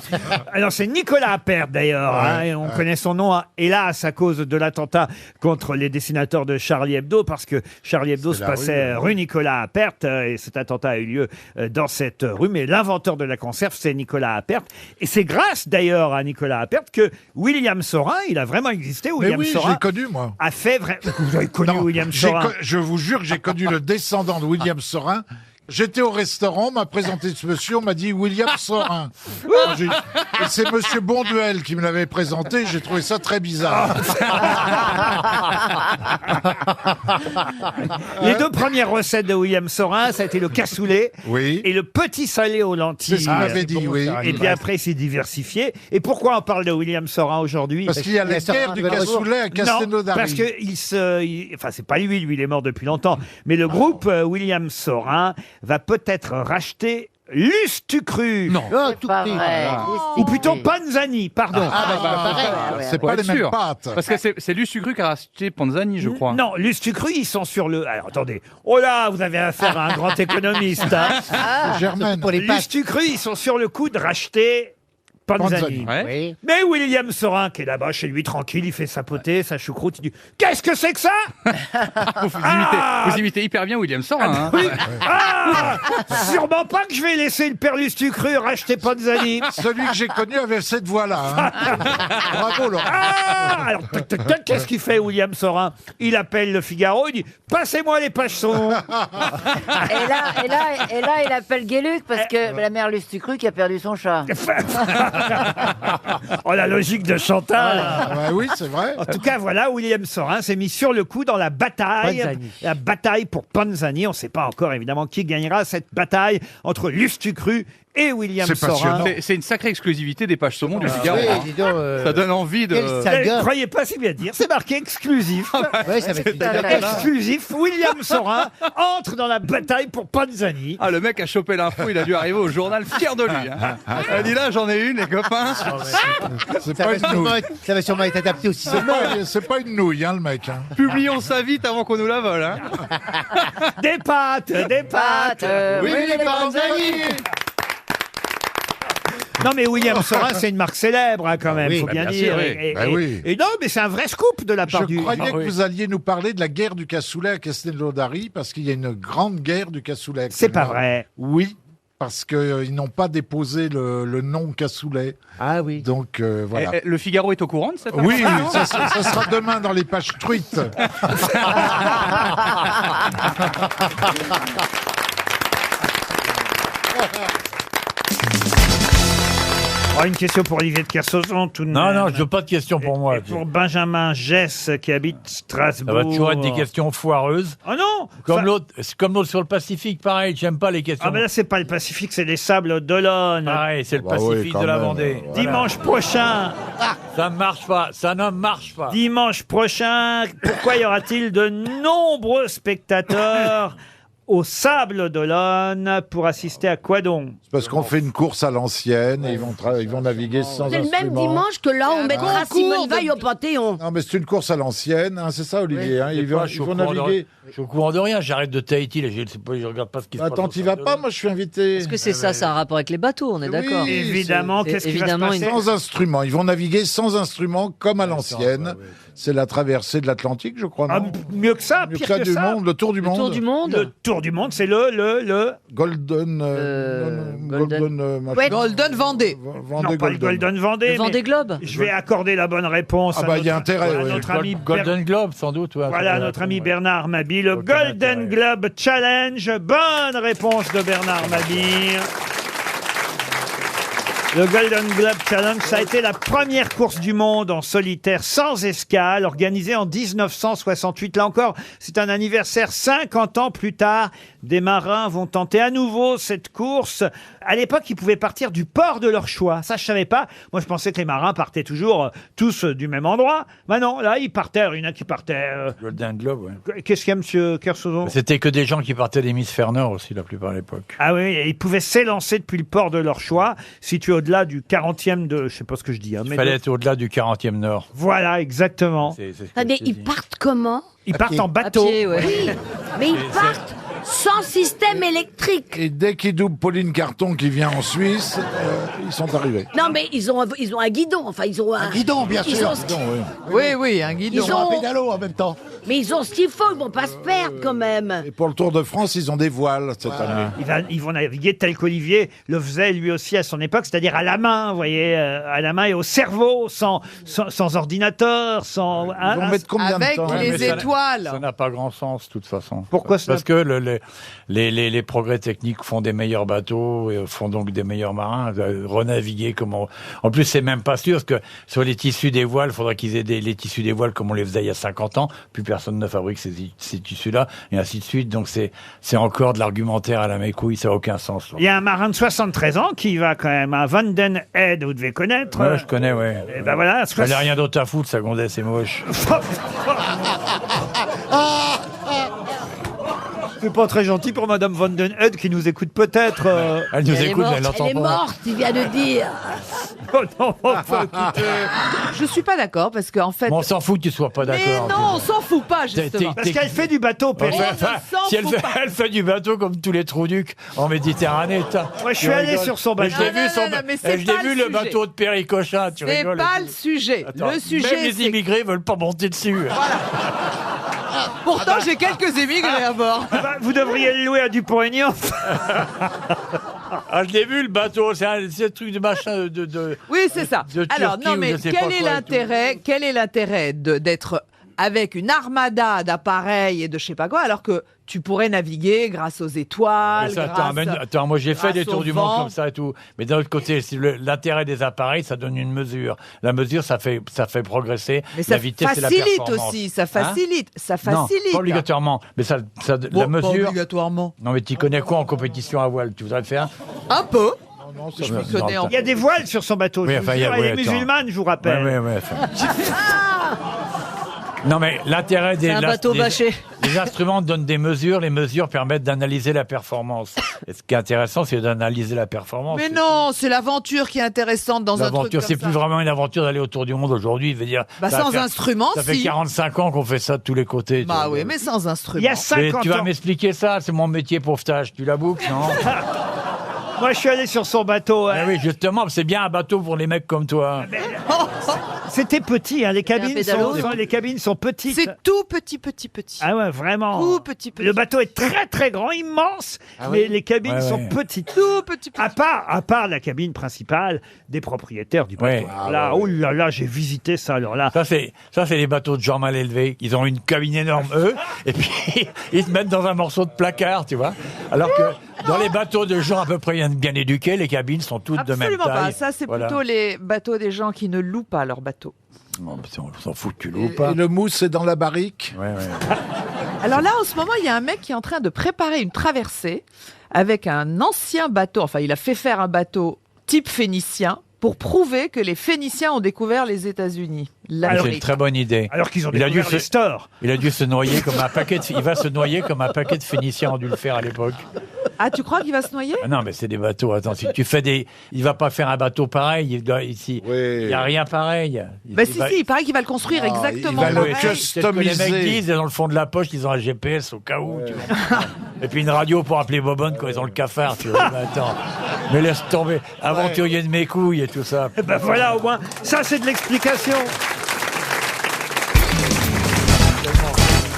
Alors c'est Nicolas Appert d'ailleurs, hein, et on connaît son nom, hélas, à cause de l'attentat contre les dessinateurs de Charlie Hebdo, parce que Charlie Hebdo se passait rue Nicolas Appert, et cet attentat a eu lieu dans cette rue, mais l'inventeur de la conserve, c'est Nicolas Appert. Et c'est grâce d'ailleurs à Nicolas Appert que William Sorin, il a vraiment existé, Mais William oui, je Sorin l'ai connu, moi. a fait vrai. Vous avez connu Non, William Sorin? Je vous jure que j'ai connu le descendant de William Sorin. J'étais au restaurant, on m'a présenté ce monsieur, on m'a dit William Sorin. Et c'est monsieur Bonduel qui me l'avait présenté, j'ai trouvé ça très bizarre. Les deux premières recettes de William Sorin, ça a été le cassoulet et le petit salé aux lentilles. C'est ce qu'il m'avait dit, oui. Et puis après, il s'est diversifié. Et pourquoi on parle de William Sorin aujourd'hui? Parce qu'il y a la guerre du cassoulet à Castelnaudary. Non, parce que enfin, c'est pas lui, il est mort depuis longtemps. Mais le groupe William Sorin va peut-être racheter Lustucru. Non. Oh, tout petit. Ou plutôt Panzani, pardon. C'est pas les mêmes pâtes. Parce que c'est Lustucru qui a racheté Panzani, je crois. Non, Lustucru, ils sont sur le... Alors, attendez. Oh là, vous avez affaire à un grand économiste. Hein. Germaine. Pour les pâtes. Lustucru, ils sont sur le coup de racheter Panzani. Ouais. Oui. Mais William Sorin, qui est là-bas chez lui, tranquille, il fait sa potée, sa choucroute, il dit « Qu'est-ce que c'est que ça ?» Vous imitez hyper bien William Sorin. Hein. Oui. Ah, sûrement pas que je vais laisser le père Lustucru racheter Panzani. Celui que j'ai connu avait cette voix-là. Hein. Bravo, Laurent. Ah, alors, qu'est-ce qu'il fait, William Sorin? Il appelle le Figaro, il dit « Passez-moi les pachons !» Et là, il appelle Gueluc parce que la mère Lustucru qui a perdu son chat. Oh, la logique de Chantal. Bah oui, c'est vrai. En tout cas, voilà, William Sorin s'est mis sur le coup dans la bataille. Panzani. La bataille pour Panzani. On ne sait pas encore, évidemment, qui gagnera cette bataille entre Lustucru et William C'est Sorin. passionnant. C'est une sacrée exclusivité des pages saumon du Ah, Figaro. oui, hein. dis donc, Ça donne envie de... quel Ne saga. croyez pas si bien dire, c'est marqué exclusif. Ouais, ça va être Exclusif, William Sorin entre dans la bataille pour Panzani. Ah, le mec a chopé l'info, il a dû arriver au journal fier de lui. Hein. Il a dit là, j'en ai une, les copains. C'est ça, pas va une sûrement nouille. être, ça va sûrement être adapté aussi. C'est pas une nouille, hein, le mec. Hein. Publions ça vite avant qu'on nous la vole. Hein. Des pâtes, des pâtes. Oui, les Panzani. Non mais William Sorin, c'est une marque célèbre hein, quand même, Oui, faut bah, bien bien dire. sûr, oui. Et non, mais c'est un vrai scoop de la part Je du... croyais que vous alliez nous parler de la guerre du cassoulet à Castelnaudary, parce qu'il y a une grande guerre du cassoulet. C'est pas actuellement. vrai. Oui, parce qu'ils n'ont pas déposé le nom cassoulet. Ah oui. Donc voilà. Le Figaro est au courant de cette Oui, information ça sera demain dans les pages truites. Oh, une question pour Olivier de Kersauzon, tout de même. Non, non, je veux pas de questions pour moi. Et pour Benjamin Gess, qui habite Strasbourg. Ça va toujours être des questions foireuses. Oh non Comme ça- l'autre, c'est comme l'autre sur le Pacifique, pareil, j'aime pas les questions. Ah mais là, c'est pas le Pacifique, c'est les Sables d'Olonne. Pareil, c'est le Bah oui, Pacifique quand de la même, Vendée. Voilà. Dimanche prochain. Ça ne marche pas, ça ne marche pas. Dimanche prochain, pourquoi y aura-t-il de nombreux spectateurs au Sable d'Olonne pour assister à quoi donc? Parce qu'on fait une course à l'ancienne et ils vont naviguer sans C'est le même instrument. dimanche que là, on mettra Simone Veil au Panthéon. Non, mais c'est une course à l'ancienne, hein, c'est ça, Olivier. Hein, Je sais ils vont, pas, je suis ils au vont courant de naviguer. rien. Je suis au courant de rien, j'arrête de Tahiti, là, je regarde pas ce qui se passe. Attends, au t'y vas Sable pas d'Olonne. Moi, je suis invité. Parce que c'est ça, ça a un rapport avec les bateaux, on est d'accord. Oui, Évidemment, c'est- qu'est-ce qui va se évidemment passer? Sans instrument. Ils vont naviguer sans instrument, comme à l'ancienne. C'est la traversée de l'Atlantique, je crois, Ah, non mieux que ça, Mieux pire que ça que du ça. monde, le tour du monde. Tour du monde. Le Tour du monde, c'est le Golden... machin. Ouais. Golden Vendée. Vendée non, pas le Golden Vendée. Le Vendée mais Globe. Je vais accorder la bonne réponse. Ah à bah, il y a notre- intérêt, à oui. notre ami Golden Globe, sans doute. Ouais, Voilà ça doit notre être, ami ouais. Bernard Mabille, le Aucun Golden intérêt. Globe Challenge. Bonne réponse de Bernard Mabille. Le Golden Globe Challenge, ça a été la première course du monde en solitaire sans escale, organisée en 1968. Là encore, c'est un anniversaire 50 ans plus tard. Des marins vont tenter à nouveau cette course. À l'époque, ils pouvaient partir du port de leur choix. Ça, je savais pas. Moi, je pensais que les marins partaient toujours tous du même endroit. Mais non, là, ils partaient. Alors, il y en a qui partaient... Golden Globe, ouais. Qu'est-ce qu'il y a, monsieur Kersauzon? C'était que des gens qui partaient d'hémisphère nord aussi, la plupart à l'époque. Ah oui, et ils pouvaient s'élancer depuis le port de leur choix, situé au-delà du 40e de... Je sais pas ce que je dis. Hein, Il mais fallait de- être au-delà du 40e nord. Voilà, exactement. C'est ce que Attendez, je te ils dis. partent comment? Ils partent en À bateau. pied, ouais. Oui, mais ils partent sans système électrique. Et dès qu'ils doublent Pauline Carton qui vient en Suisse, ils sont arrivés. Non, mais ils ont un guidon. Enfin, ils ont un Guidon, bien ils sûr. ont ce qu'il- Oui, un guidon. Ils ont- Un pédalo en même temps. Mais ils ont ce qu'il faut. Ils vont pas se perdre quand même. Et pour le Tour de France, ils ont des voiles cette année. Ils vont naviguer tel qu'Olivier le faisait lui aussi à son époque, c'est-à-dire à la main, vous voyez, à la main et au cerveau, sans ordinateur, sans... Ils vont mettre combien Avec de temps les mais ça- étoiles. Ça n'a pas grand sens, de toute façon. Pourquoi ça Parce que les progrès techniques font des meilleurs bateaux, et font donc des meilleurs marins. Renaviguer comme En plus, c'est même pas sûr, parce que sur les tissus des voiles, il faudrait qu'ils aient les tissus des voiles comme on les faisait il y a 50 ans. Plus personne ne fabrique ces tissus-là, et ainsi de suite. Donc c'est encore de l'argumentaire à la mécouille, ça n'a aucun sens. Il y a un marin de 73 ans qui va quand même à Van Den Head, vous devez connaître. Ouais, je connais, ouais. Et ben voilà, Il n'a rien d'autre à foutre, sa gondesse est moche. C'est pas très gentil pour Madame Van den Heude qui nous écoute peut-être. Elle nous écoute, mais elle l'entend Elle est pas. morte, il vient de dire. Oh non, enfin, écoutez. Je suis pas d'accord parce qu'en fait. Bon, on s'en fout que tu sois pas Mais d'accord. non, on s'en fout pas justement. Parce qu'elle fait du bateau, Perrine. Si elle fait du bateau comme tous les trous-ducs en Méditerranée. Moi, je suis allé sur son bateau. Je l'ai vu, mais c'est je pas l'ai vu le le bateau de Péricochin. Tu C'est rigoles. pas le sujet. Attends, Le sujet, même les c'est immigrés veulent pas monter dessus. Pourtant, j'ai quelques émigrés à bord. Vous devriez le louer à Dupont-Aignan. Ah, je l'ai vu le bateau, c'est un truc de machin de. Oui, c'est ça. de Alors, Turquie non, ou mais je sais pas quel est quoi et l'intérêt Quel est l'intérêt d'être avec une armada d'appareils et de je sais pas quoi, alors que tu pourrais naviguer grâce aux étoiles, Mais ça, grâce, attends, moi j'ai fait des grâce tours au du monde vent. comme ça et tout. Mais d'un autre côté, l'intérêt des appareils, ça donne une mesure. La mesure, ça fait progresser. Mais ça la vitesse et la facilite performance. aussi, ça Hein facilite, ça Non, facilite. pas obligatoirement. Mais ça la Bon, mesure. pas obligatoirement. Non, mais tu connais quoi en compétition à voile? Tu voudrais le faire? Un peu. Je m'y connais en Il y a des voiles sur son bateau. Oui, je vous enfin, il y a- jure, elle oui, est attends. musulmane, je vous rappelle. Ouais. Non, mais l'intérêt des. C'est un bateau bâché. Les instruments donnent des mesures, les mesures permettent d'analyser la performance. Et ce qui est intéressant, c'est d'analyser la performance. Mais non, c'est l'aventure qui est intéressante dans un truc L'aventure, comme c'est ça. plus vraiment une aventure d'aller autour du monde aujourd'hui. Je veux dire, Bah, ça va sans faire- instrument, Ça fait si. 45 ans qu'on fait ça de tous les côtés. tu Bah vois. oui, mais sans instrument. Il y a Mais 50 tu vas ans. m'expliquer ça, c'est mon métier, pauvretage. Tu la boucles, non? Moi, je suis allé sur son bateau. Ah oui, justement, c'est bien un bateau pour les mecs comme toi. C'était petit, hein, les cabines pédalo, sont, non les cabines sont petites. C'est tout petit. Ah ouais, vraiment. Tout petit. Le bateau est très très grand, immense, Ah mais oui les cabines Ouais, sont ouais. petites. Tout petit. À part la cabine principale des propriétaires du bateau. Ouais. Là, oh là là, j'ai visité ça. Alors là, Ça, c'est les bateaux de gens mal élevés. Ils ont une cabine énorme, eux, et puis ils se mettent dans un morceau de placard, tu vois. Alors que dans les bateaux de gens à peu près bien éduqués, les cabines sont toutes de même Absolument taille. pas. Ça, c'est Voilà. plutôt les bateaux des gens qui ne louent pas leur bateau. Non, mais on s'en fout que tu Et, loues pas. et le mousse est dans la barrique. Ouais. Alors là, en ce moment, il y a un mec qui est en train de préparer une traversée avec un ancien bateau. Enfin, il a fait faire un bateau type phénicien pour prouver que les Phéniciens ont découvert les États-Unis. C'est L'Amérique. une très bonne idée. alors qu'ils ont Il a découvert dû les se- stores. Il a dû se noyer comme un paquet. Il va se noyer comme un paquet de Phéniciens ont dû le faire à l'époque. Ah, tu crois qu'il va se noyer? Ah non, mais c'est des bateaux. Attends, si tu fais il va pas faire un bateau pareil. Il y a rien pareil. Bah si, il paraît qu'il va le construire exactement il va le pareil. C'est ce que les mecs disent, dans le fond de la poche, ils ont un GPS au cas où. Tu vois. Et puis une radio pour appeler Bobonne quand ils ont le cafard. Tu vois. Mais attends, mais laisse tomber. Aventurier de mes couilles et tout ça. Eh ben voilà, au moins, ça c'est de l'explication.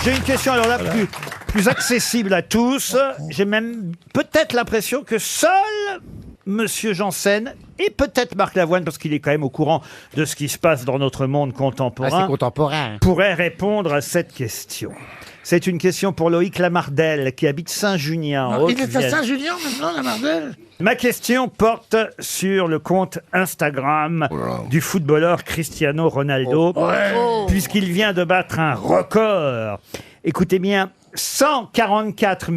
J'ai une question alors là plus accessible à tous. J'ai même peut-être l'impression que seul Monsieur Janssen et peut-être Marc Lavoine, parce qu'il est quand même au courant de ce qui se passe dans notre monde Ah, contemporain, c'est contemporain. pourrait répondre à cette question. C'est une question pour Loïc Lamardel, qui habite Saint-Junien, en Il est à Haute-Vienne. Saint-Julien maintenant, la Mardelle. Ma question porte sur le compte Instagram du footballeur Cristiano Ronaldo, puisqu'il vient de battre un record. Écoutez bien, 144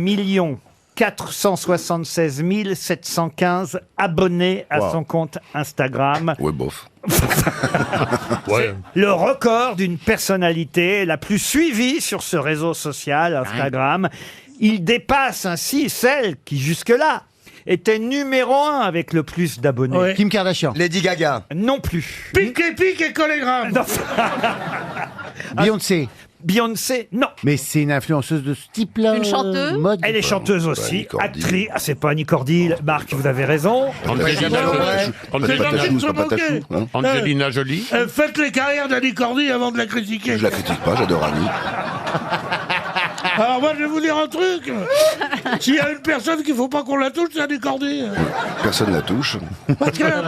476 715 abonnés à son compte Instagram. Ouais, bof. C'est le record d'une personnalité la plus suivie sur ce réseau social, Instagram. Il dépasse ainsi celle qui, jusque-là, était numéro 1 avec le plus d'abonnés. Ouais. Kim Kardashian. Lady Gaga. Non plus. Pique et collégramme. Non. Beyoncé. Beyoncé, non. Mais c'est une influenceuse de ce type-là. Une chanteuse mode. Elle est chanteuse aussi, Annie Cordy. actrice. Ah, c'est pas Annie Cordy, Marc, vous avez raison. Angelina Jolie. C'est pas Patachou, hein. Angelina Jolie. Faites les carrières d'Annie Cordy avant de la critiquer. Je la critique pas, j'adore Annie. Alors moi, je vais vous dire un truc. S'il y a une personne qu'il faut pas qu'on la touche, c'est Annie Cordy. Personne la touche. Parce qu'elle n'a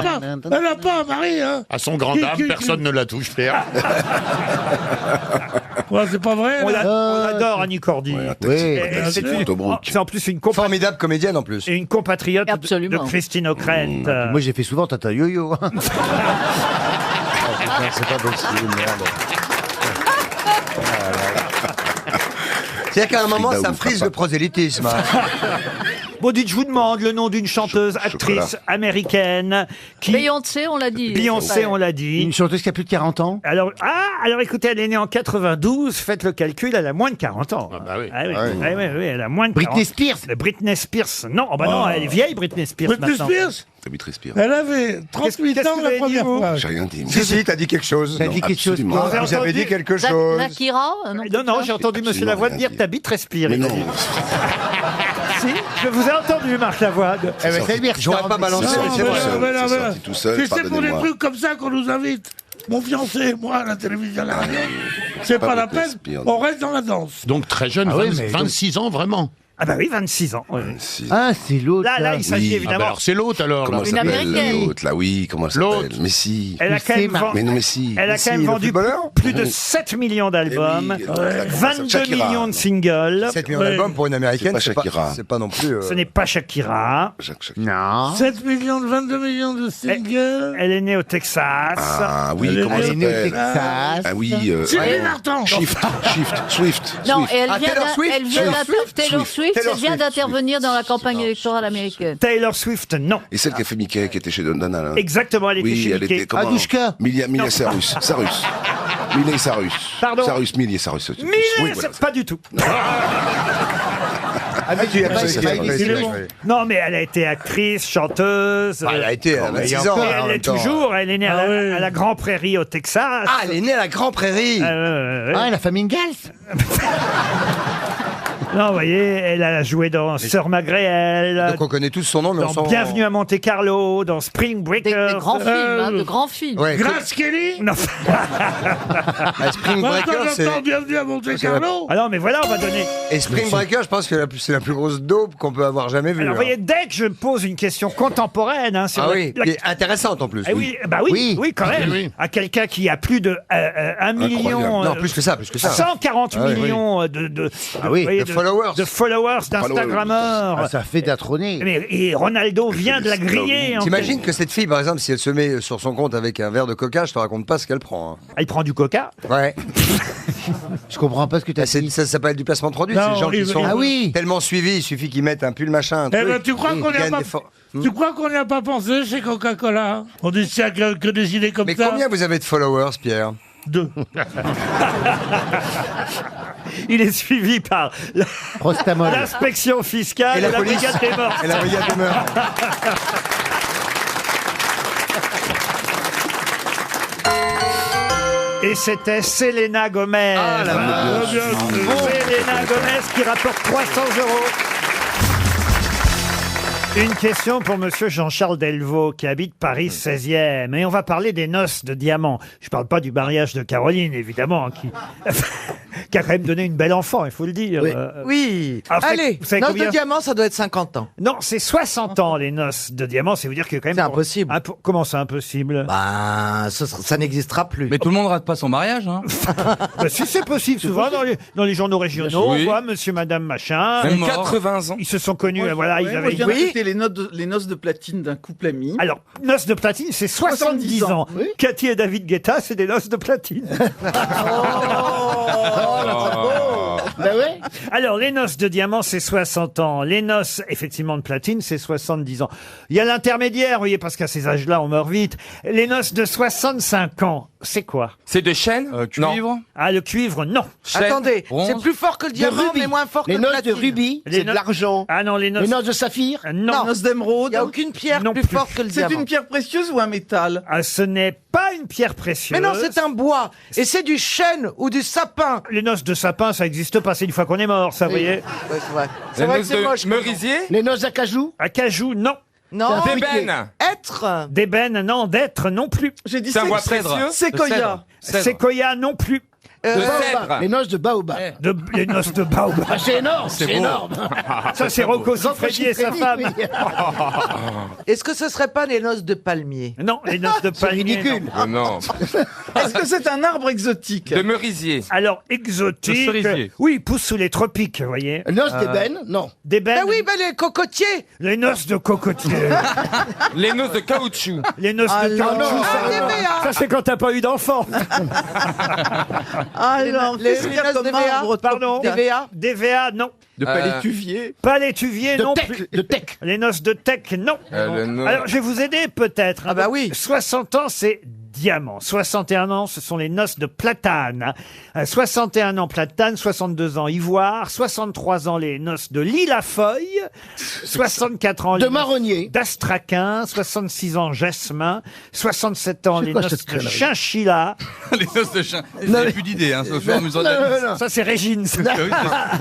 pas un mari. Hein. À son grand âme, personne ne la touche, Pierre. Ouais, c'est pas vrai. On, là. on adore Annie Cordy. Oui, C'est Tobruk. c'est en plus une, Formidable comédienne en plus. une compatriote de Absolument. Christine O'Krent. Moi, j'ai fait souvent Tata Yo-Yo. C'est pas possible, merde. C'est-à-dire qu'à un moment, ça frise le prosélytisme. Bon, dites, je vous demande le nom d'une chanteuse, actrice américaine qui... Beyoncé, on l'a dit. Beyoncé, on l'a dit. Une chanteuse qui a plus de 40 ans. Alors écoutez, elle est née en 92, faites le calcul, elle a moins de 40 ans. Ah bah oui. Ah oui, Ah oui. ah oui, oui, elle a moins de Britney 40. Spears. Britney Spears, non, oh bah non, elle est vieille Britney Spears Britney maintenant. Spears, T'habites respire. elle avait 38 Qu'est-ce ans que vous la avez dit, première vous fois. J'ai rien dit. Si, t'as dit quelque chose. T'as dit quelque chose. absolument. quoi Vous avez Vous avez entendu dit quelque chose. Shakira Non, j'ai entendu Monsieur Absolument Lavoine rien dire dit. t'habites respire. Mais il a non. dit. Si, je vous ai entendu, Marc Lavoine. Eh ben, c'est bien. J'aurais pas balancé, Non, mais c'est mais vrai. non. Mais non, c'est mais sorti tout seul, c'est pour des pardonnez-moi. trucs comme ça qu'on nous invite. Mon fiancé et moi à la télévision, à la radio. C'est pas la Britney peine, Spears. on reste dans la danse. Donc très jeune, Ah oui, 20 mais- 26 ans vraiment. Ah bah oui, 26 ans. ouais. Si. Ah, c'est l'autre. Là, il s'agit Oui. Ah bah évidemment... alors c'est l'autre alors. Comment là. elle Une s'appelle américaine. l'autre là? Oui, comment elle L'autre. s'appelle? Mais si. Elle a quand même, Mais non, mais si. elle a Mais quand même si, le vendu footballeur plus de 7 millions d'albums, Eh oui, d'accord, 22 Shakira. millions de singles. 7 millions d'albums pour une américaine, C'est pas Shakira. c'est pas non plus. Ce n'est pas Shakira. Jacques. Non. 7 millions, 22 millions de singles. Elle est née au Texas. Ah oui, comment Elle elle est née au s'appelle? Texas. Ah oui. Sylvie Vartan. Swift. Non, et elle Ah, vient Taylor Swift. Taylor Swift, Taylor elle vient Swift. d'intervenir dans la campagne électorale américaine. Taylor Swift, non. Et celle qui a fait Mickey, qui était chez Donna, là. Exactement, elle était Oui, chez elle Mickey. était comment Adushka. Milia Non. Sarus. Miley Sarus. Pardon Miley Sarus. Miley, Oui, voilà. c'est pas du tout. Ah, mais tu as Ah, pas c'est essayé, pas on va difficile. essayer. Non, mais elle a été actrice, chanteuse. Ah, elle a été à mais il y a 26 ans. encore, Et en elle même l'est temps. toujours. Elle est née à la Grand Prairie au Texas. Ah, elle est née à la Grand Prairie. Ah, la famille Ingalls. Non, vous voyez, elle a joué dans Sœur Magréel, Donc on connaît tous son nom, mais on dans s'en... Bienvenue à Monte Carlo, dans Spring Breakers. Des grands films, de grands films. Ouais, Grace Kelly. Non. Ah, Spring Breaker, c'est... J'entends Bienvenue à Monte Carlo. Ah non, mais voilà, on va donner. Et Spring Breaker, je pense que c'est la plus grosse dope qu'on peut avoir jamais vue. Alors, vous hein. voyez, dès que je pose une question contemporaine hein, sur Ah la- oui, la- qui est intéressante en plus. Eh oui, bah oui, oui, quand même. À quelqu'un qui a plus de 1 million. Non, plus que ça, plus que ça. 140 Ah oui. millions de Ah oui, vous voyez, de followers. de followers, d'Instagrammeurs. Ah, ça fait d'atronner. Mais- Et Ronaldo vient de la griller. en T'imagines que cette fille, par exemple, si elle se met sur son compte avec un verre de coca, je te raconte pas ce qu'elle prend. hein. Elle prend du coca. Ouais. Je comprends pas ce que tu as dit. Ça s'appelle du placement de produit. Non, C'est des gens qui il- sont Ah oui. tellement suivis, il suffit qu'ils mettent un pull machin. Un Eh truc, ben, tu crois ils qu'on n'y a gagnent pas... des for- Tu crois qu'on n'y a pas pensé chez Coca-Cola? On dit tiens que des idées comme Mais ça. combien vous avez de followers, Pierre? 2. Il est suivi par Prostamol. l'inspection fiscale Et la police. brigade des morts. Et la brigade des mœurs. Et c'était Selena Gomez. Ah, la vache. Selena Gomez qui rapporte 300 €. Une question pour monsieur Jean-Charles Delvaux qui habite Paris 16e. Et on va parler des noces de diamants. Je parle pas du mariage de Caroline, évidemment, qui a quand même donné une belle enfant, il faut le dire. Oui. Alors, Allez, vous savez noce combien- de diamant, ça doit être 50 ans. Non, c'est 60 ans les noces de diamants. C'est vous dire que quand même. C'est impossible. Comment c'est impossible? Bah, ça n'existera plus. Mais tout le monde rate pas son mariage, hein. Bah, si c'est possible, souvent dans les journaux régionaux, Oui. on voit monsieur, madame, machin. Même mort. 80 ans. Ils se sont connus, voilà, ils Moi, avaient. je viens d'écouter les noces de platine d'un couple ami. Alors, noces de platine, c'est 70 ans. Oui. Cathy et David Guetta, c'est des noces de platine. Bah ouais. Alors, les noces de diamant, c'est 60 ans. Les noces, effectivement, de platine, c'est 70 ans. Il y a l'intermédiaire, vous voyez, parce qu'à ces âges-là, on meurt vite. Les noces de 65 ans, c'est quoi? C'est de chêne? Cuivre. Ah, le cuivre, non. Chêne, Attendez, bronze. c'est plus fort que le diamant, rubis. mais moins fort Les que le noces platine. de rubis, Les c'est de no- l'argent. Ah non, les noces. Les noces de saphir. Non. Non. Noces Il d'émeraude. n'y a aucune pierre Non plus plus. forte que le C'est diamant. une pierre précieuse ou un métal? Ah, ce n'est pas une pierre précieuse. Mais non, c'est un bois. Et c'est du chêne ou du sapin. Les noces de sapin, ça n'existe pas. C'est une fois qu'on est mort, ça, vous voyez. Ouais, c'est vrai. C'est Les vrai que noces c'est moche. de merisier? Les noces d'acajou. Acajou, non. Non, D'ébène? être. D'ébène, non. D'être, non plus. J'ai dit C'est un bois séquoia. précieux? Séquoia. Séquoia, non plus. De Baobab. cèdre? Les noces de baobab. Les noces de baobab. Ah, c'est énorme, c'est beau. énorme. Ça, c'est Rocco Siffredi et sa femme. Est-ce que ce serait pas les noces de palmier? Non, les noces de palmier. ridicule. non. Oh non. Est-ce que c'est un arbre exotique? De merisier? Alors, Le exotique. cerisier. Oui, il pousse sous les tropiques, vous voyez. Noces d'ébène, non. D'ébène. Ben oui, ben les cocotiers. Les noces de cocotier. Les noces de caoutchouc? Les noces de non. caoutchouc. Ah, ça, TVA. ça, c'est quand t'as pas eu d'enfant. Ah non, les qu'est-ce qu'il y a noces comme DVA? arbre Pardon DVA? DVA, non. De pas l'étuvier. Pas l'étuvier, non tech, plus. de tech. Les noces de tech, non. Alors, je vais vous aider peut-être. Ah bah oui. 60 ans, c'est diamant. 61 ans, ce sont les noces de platane. 61 ans platane, 62 ans ivoire, 63 ans les noces de lilas-feuille, 64 ans De les marronnier. noces d'astraquin, 66 ans jasmin, 67 ans C'est les quoi noces cette de connerie chinchilla. Les noces de chien. Vous n'avez plus d'idées, hein, au fur et à mesure de la liste. Ça, c'est Régine. ça.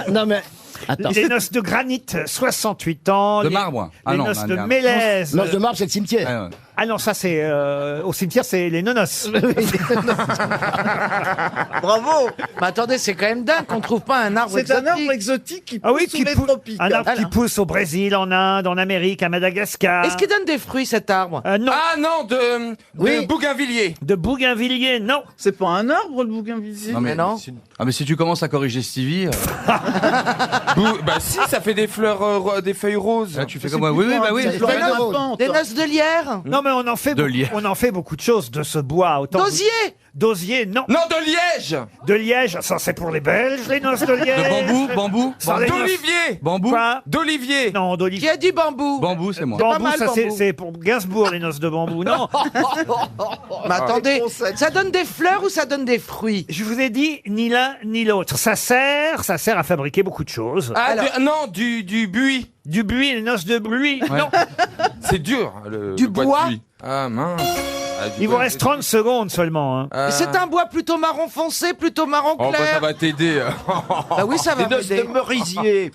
Non mais attends. Les noces de granit, 68 ans. De les, marbre. Ah les non, noces on a de un- mélèze. Noce de marbre, c'est le cimetière. Ouais, ouais. Ah non, ça c'est au cimetière, c'est les nonos. Bravo. Mais attendez, c'est quand même dingue qu'on trouve pas un arbre C'est un exotique. arbre exotique qui pousse Ah oui, sous qui les pou- tropiques. un arbre qui pousse au Brésil, en Inde, en Amérique, à Madagascar. Est-ce qu'il donne des fruits cet arbre? Non. Ah non, de Oui. Bougainvilliers. De Bougainvilliers, non. C'est pas un arbre, le bougainvillier? Non, mais non. Ah, mais si tu commences à corriger Stevie, Bah si, ça fait des fleurs, des feuilles roses. là, tu fais comme moi. Oui, oui, bah oui. Des fleurs Des noces- grimpantes. Des noces de lierre? Non, mais on en fait, De beaucoup, lierre. on en fait beaucoup de choses de ce bois. Autant D'osier? D'osier, non. Non, de Liège. De Liège, ça c'est pour les Belges, les noces de Liège. De bambou, Ça, les noces- D'Olivier. bambou, Quoi D'Olivier. Non, Qui d'olivier. a dit bambou? bambou, c'est moi. pas Bambou, mal, ça c'est bambou. c'est pour Gainsbourg, les noces de bambou. Non, Mais attendez, ça donne des fleurs ou ça donne des fruits? je vous ai dit ni l'un ni l'autre. Ça sert à fabriquer beaucoup de choses. Ah, Alors- non, du buis. Du buis, les noces de buis. Ouais. Non. C'est dur. Du le bois de bois buis. Ah mince. Ah, du Il vous bois- reste 30 secondes seulement. Hein. C'est un bois plutôt marron foncé, plutôt marron Oh, bah, ça clair. va t'aider. Bah oui, ça va m'aider. merisier.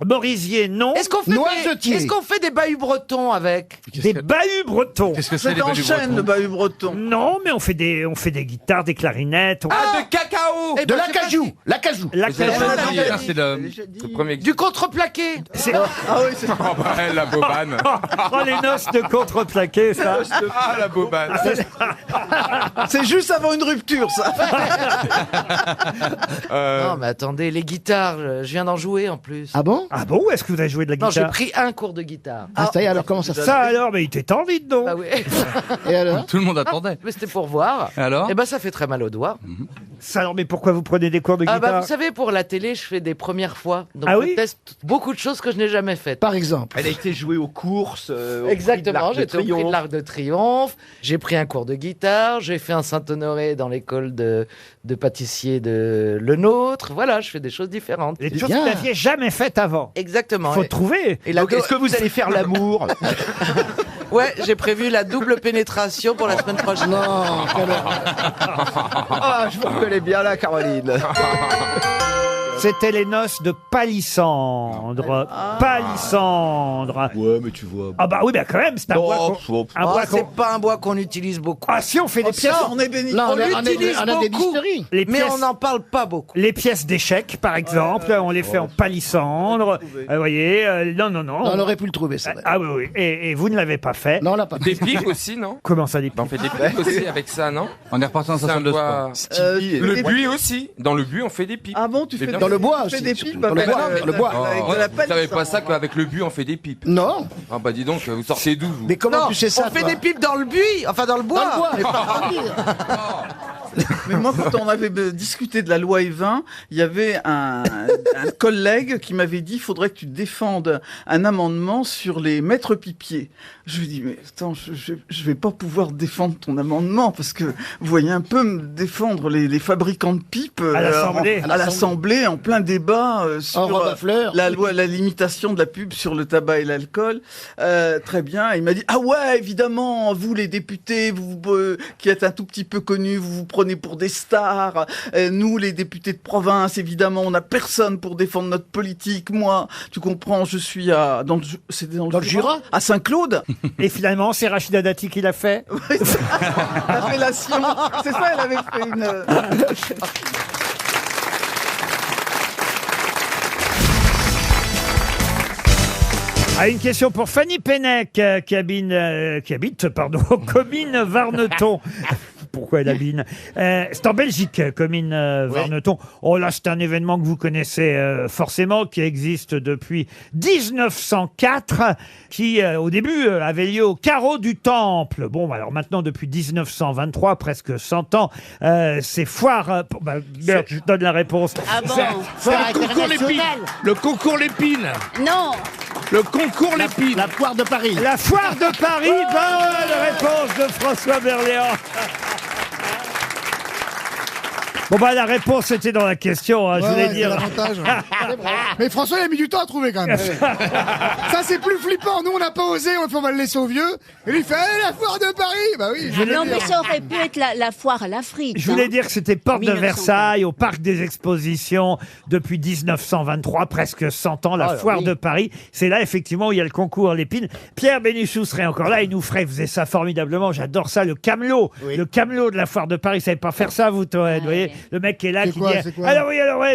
Morisier, non. Est-ce qu'on fait, Noisetier. est-ce qu'on fait des bahuts bretons avec? Des bahuts bretons. Qu'est-ce que c'est C'est les en bahuts chêne, bretons le bahut breton. Non, mais on fait des guitares, des clarinettes. Ah, de cacao. Eh De ben, c'est l'acajou. L'acajou. La C'est cajou- c'est le... Le premier. Du contreplaqué. C'est- Ah oui, c'est Oh bah, la bobane. Oh, les noces de contreplaqué, ça. Ah, la bobane. c'est juste avant une rupture, ça. Non, mais attendez, les guitares, je viens d'en jouer en plus. Ah bon? Ah bon, est-ce que vous avez joué de la Non, j'ai guitare? pris un cours de guitare. Ah ça y est, alors comment ça se Ça alors, mais il était temps, vite donc. Bah oui. Et alors? Tout le monde attendait. Mais c'était pour voir. Et alors Eh ben, ça fait très mal aux doigts. Ça alors, mais pourquoi vous prenez des cours de Ah guitare? bah, vous savez, pour la télé, je fais des premières fois. Donc, Ah je oui teste beaucoup de choses que je n'ai jamais faites. Par exemple. Elle a été jouée aux courses. Exactement, j'ai été au prix de l'Arc de Triomphe, j'ai pris un cours de guitare, j'ai fait un Saint-Honoré dans l'école de pâtissier de Le Nôtre. Voilà, je fais des choses différentes. Les choses que vous n'aviez jamais faites avant. Exactement. Faut Et- trouver. Et la Donc, est-ce que vous allez faire l'amour? Ouais, j'ai prévu la double pénétration pour la semaine prochaine. Non, Ah, je vous connais bien là, Caroline. C'était les noces de Palissandre. Palissandre. Ouais, mais tu vois. Ah bah oui, bah quand même, c'est un bois qu'on- un Oh, bois qu'on- c'est pas un bois qu'on utilise beaucoup. Ah si, on fait des pièces. Ça, on est béni. Non, On on a l'utilise des beaucoup, distilleries. Les mais pièces, on n'en parle pas beaucoup. les pièces d'échecs, par exemple, on les fait en palissandre. Vous voyez, non. Non, on aurait pu le trouver, ça. Ah oui, oui. Et vous ne l'avez pas fait. Non, on l'a pas. Des pipes aussi, non? Comment ça, des Bah, on fait des pipes aussi avec ça, non? On est reparti dans sa C'est un salle de bois- sport. Le buis aussi. Dans le buis, on fait des pipes. Ah bon, tu C'est fais bien. Dans le bois tu fais aussi, des surtout. pipes Dans le avec, bois, euh, le bois. avec Oh, de la vous savez pas palissandre. ça qu'avec le buis, on fait des pipes. Non. Ah bah dis donc, vous sortez d'où, vous? Mais comment Non, tu sais ça, on fait toi? des pipes dans le buis, enfin dans le bois. Dans le bois. Mais pas dans le buis. Mais moi, quand on avait discuté de la loi E20, il y avait un collègue qui m'avait dit, il faudrait que tu défendes un amendement sur les maîtres pipiers. Je lui ai dit, mais attends, je vais pas pouvoir défendre ton amendement parce que vous voyez un peu me défendre les fabricants de pipes À l'Assemblée. à l'Assemblée, en plein débat sur robe à fleurs. la loi, la limitation de la pub sur le tabac et l'alcool. Très bien. Il m'a dit, ah ouais, évidemment, vous les députés, vous qui êtes un tout petit peu connus, vous vous prenez pour des stars. Nous, les députés de province, évidemment, on n'a personne pour défendre notre politique. Moi, tu comprends, je suis c'était dans le Jura, à Saint-Claude. Et finalement, c'est Rachida Dati qui l'a fait. L'appellation, c'est ça, elle avait fait une. Ah, une question pour Fanny Pennec, qui habite Comines Varneton. pourquoi Labine. C'est en Belgique, Comines Warneton. Oh là, c'est un événement que vous connaissez forcément, qui existe depuis 1904, qui au début avait lieu au carreau du Temple. Bon, alors maintenant, depuis 1923, presque 100 ans, c'est foire... merde, je donne la réponse. Ah bon? C'est le concours Lépine. Le concours Lépine. Non. Le concours Lépine. La foire de Paris. La foire de Paris, bonne réponse de François Berléand. Bon la réponse était dans la question, je voulais dire. Mais François, il a mis du temps à trouver quand même. Ça, c'est plus flippant. Nous, on n'a pas osé, on va le laisser au vieux. Et lui, il fait la foire de Paris. Bah oui. Non, mais ça aurait pu être la foire à l'Afrique. Je voulais dire que c'était porte de Versailles, au parc des Expositions, depuis 1923, presque 100 ans, la foire de Paris. C'est là, effectivement, où il y a le concours Lépine. Pierre Bénichou serait encore là, il nous faisait ça formidablement. J'adore ça, le camelot. Le camelot de la foire de Paris. Vous savez pas faire ça, vous, Toen, vous voyez? Le mec qui est là, qui dit alors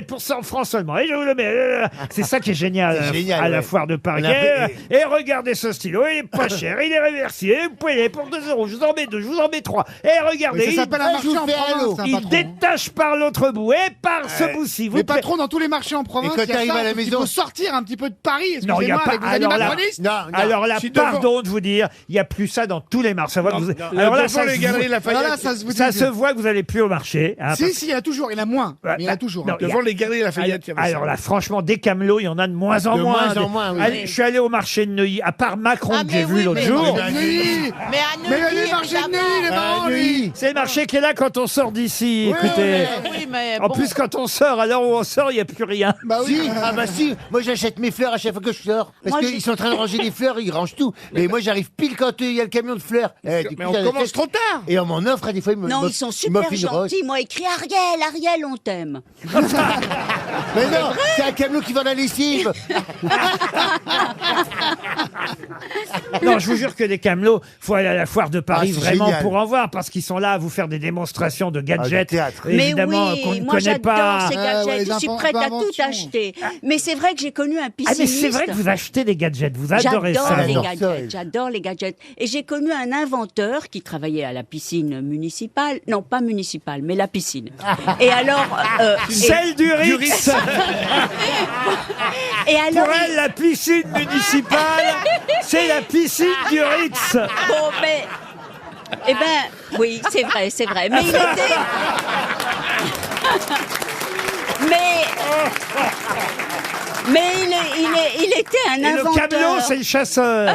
pour 100 francs seulement. Et je vous le mets. C'est ça qui est génial, à la foire de Paris. Et regardez ce stylo, il est pas cher, il est réversible. Vous pouvez aller pour 2 €. Je vous en mets 2, je vous en mets 3. Et regardez, ça s'appelle un marché en province. Il détache par l'autre bout et par ce bout-ci. Mais patron, dans tous les marchés en province, quand t'arrives à la maison, il faut sortir un petit peu de Paris. Non, il n'y a pas. Alors là, pardon de vous dire, il n'y a plus ça dans tous les marchés. Alors là, ça se voit que vous n'allez plus au marché. Si, il y a toujours, il y en a moins. Mais il y en a toujours. Devant les galeries Lafayette. Alors là, franchement, des camelots, il y en a de moins en moins. Allez, je suis allé au marché de Neuilly, à part Macron que j'ai vu l'autre jour. Mais le marché de Neuilly, il est marrant, lui. C'est le marché qui est là quand on sort d'ici. Écoutez. En plus, quand on sort, à l'heure où on sort, il n'y a plus rien. Si. Moi, j'achète mes fleurs à chaque fois que je sors. Parce qu'ils sont en train de ranger les fleurs, ils rangent tout. Et moi, j'arrive pile quand il y a le camion de fleurs. Mais on commence trop tard. Et on m'en offre à des fois. Non, ils sont super gentils. Ils m'ont écrit Ariel, on t'aime. Mais non, c'est un camion qui vend la lessive. Non, je vous jure que les camelots, faut aller à la foire de Paris vraiment génial. pour en voir, parce qu'ils sont là à vous faire des démonstrations de gadgets, évidemment, mais qu'on ne moi connaît pas. j'adore ces gadgets, je suis prête à tout acheter. Mais c'est vrai que j'ai connu un pisciniste. Mais c'est vrai que vous achetez des gadgets, vous adorez ça. J'adore les gadgets. Et j'ai connu un inventeur qui travaillait à la piscine municipale. Non, pas municipale, mais la piscine. Et alors... Celle du Ritz. Et alors, pour elle, la piscine municipale, c'est la piscine du Ritz. Bon, mais... Eh ben, oui, c'est vrai. Mais il était... Mais il était un inventeur. Le camelot, c'est le chasseur.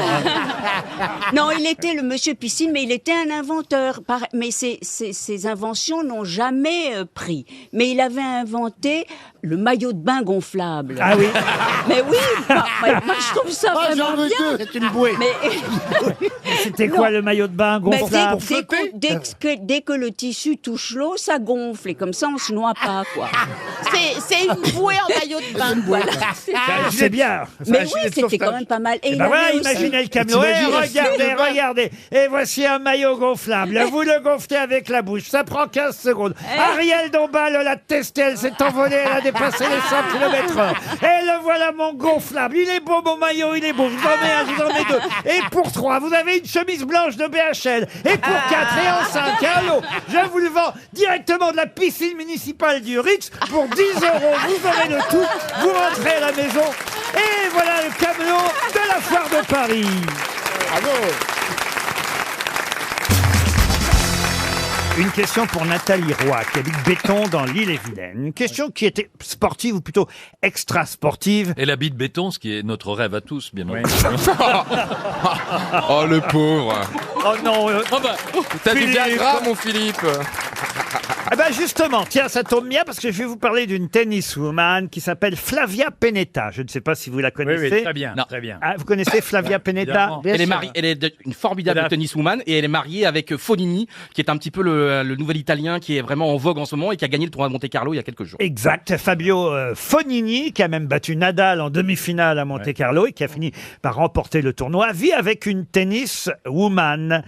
Non, il était le monsieur piscine, mais il était un inventeur. Mais ses inventions n'ont jamais pris. Mais il avait inventé le maillot de bain gonflable. Ah oui. Mais oui, moi je trouve ça vraiment bien. C'est une bouée. C'était quoi le maillot de bain gonflable? Dès que le tissu touche l'eau, ça gonfle. Et comme ça, on se noie pas, quoi. C'est une bouée en maillot de bain. Voilà. C'est bien. Mais oui, c'était quand même pas mal. Et imaginez le camion. Regardez. Et voici un maillot gonflable. Vous le gonflez avec la bouche. Ça prend 15 secondes. Ariel Dombal l'a testé. Elle s'est envolée. Elle a dépassé les 100 km/h. Et le voilà, mon gonflable. Il est beau, mon maillot. Il est beau. Je vous en mets un, je vous en mets 2. Et pour 3, vous avez une chemise blanche de BHL. Et pour 4 et en 5, allô, je vous le vends directement de la piscine municipale du Ritz pour 10 €. Vous aurez le tout. Vous rentrez à la maison. Et voilà le camelot de la foire de Paris. Bravo. Une question pour Nathalie Roy, qui habite Béton dans l'Île-et-Vilaine. Une question qui était sportive ou plutôt extra-sportive. Elle habite Béton, ce qui est notre rêve à tous, bien entendu. Oh, le pauvre. Oh non. T'as du Viagra, mon Philippe. Ah ben justement, tiens, ça tombe bien parce que je vais vous parler d'une tenniswoman qui s'appelle Flavia Pennetta. Je ne sais pas si vous la connaissez. Oui, très bien, très bien. Ah, vous connaissez Flavia Pennetta? Elle est mariée, elle est une formidable tenniswoman et elle est mariée avec Fognini, qui est un petit peu le nouvel Italien qui est vraiment en vogue en ce moment et qui a gagné le tournoi de Monte-Carlo il y a quelques jours. Exact, Fabio Fognini, qui a même battu Nadal en demi-finale à Monte-Carlo et qui a fini par remporter le tournoi, vit avec une tenniswoman.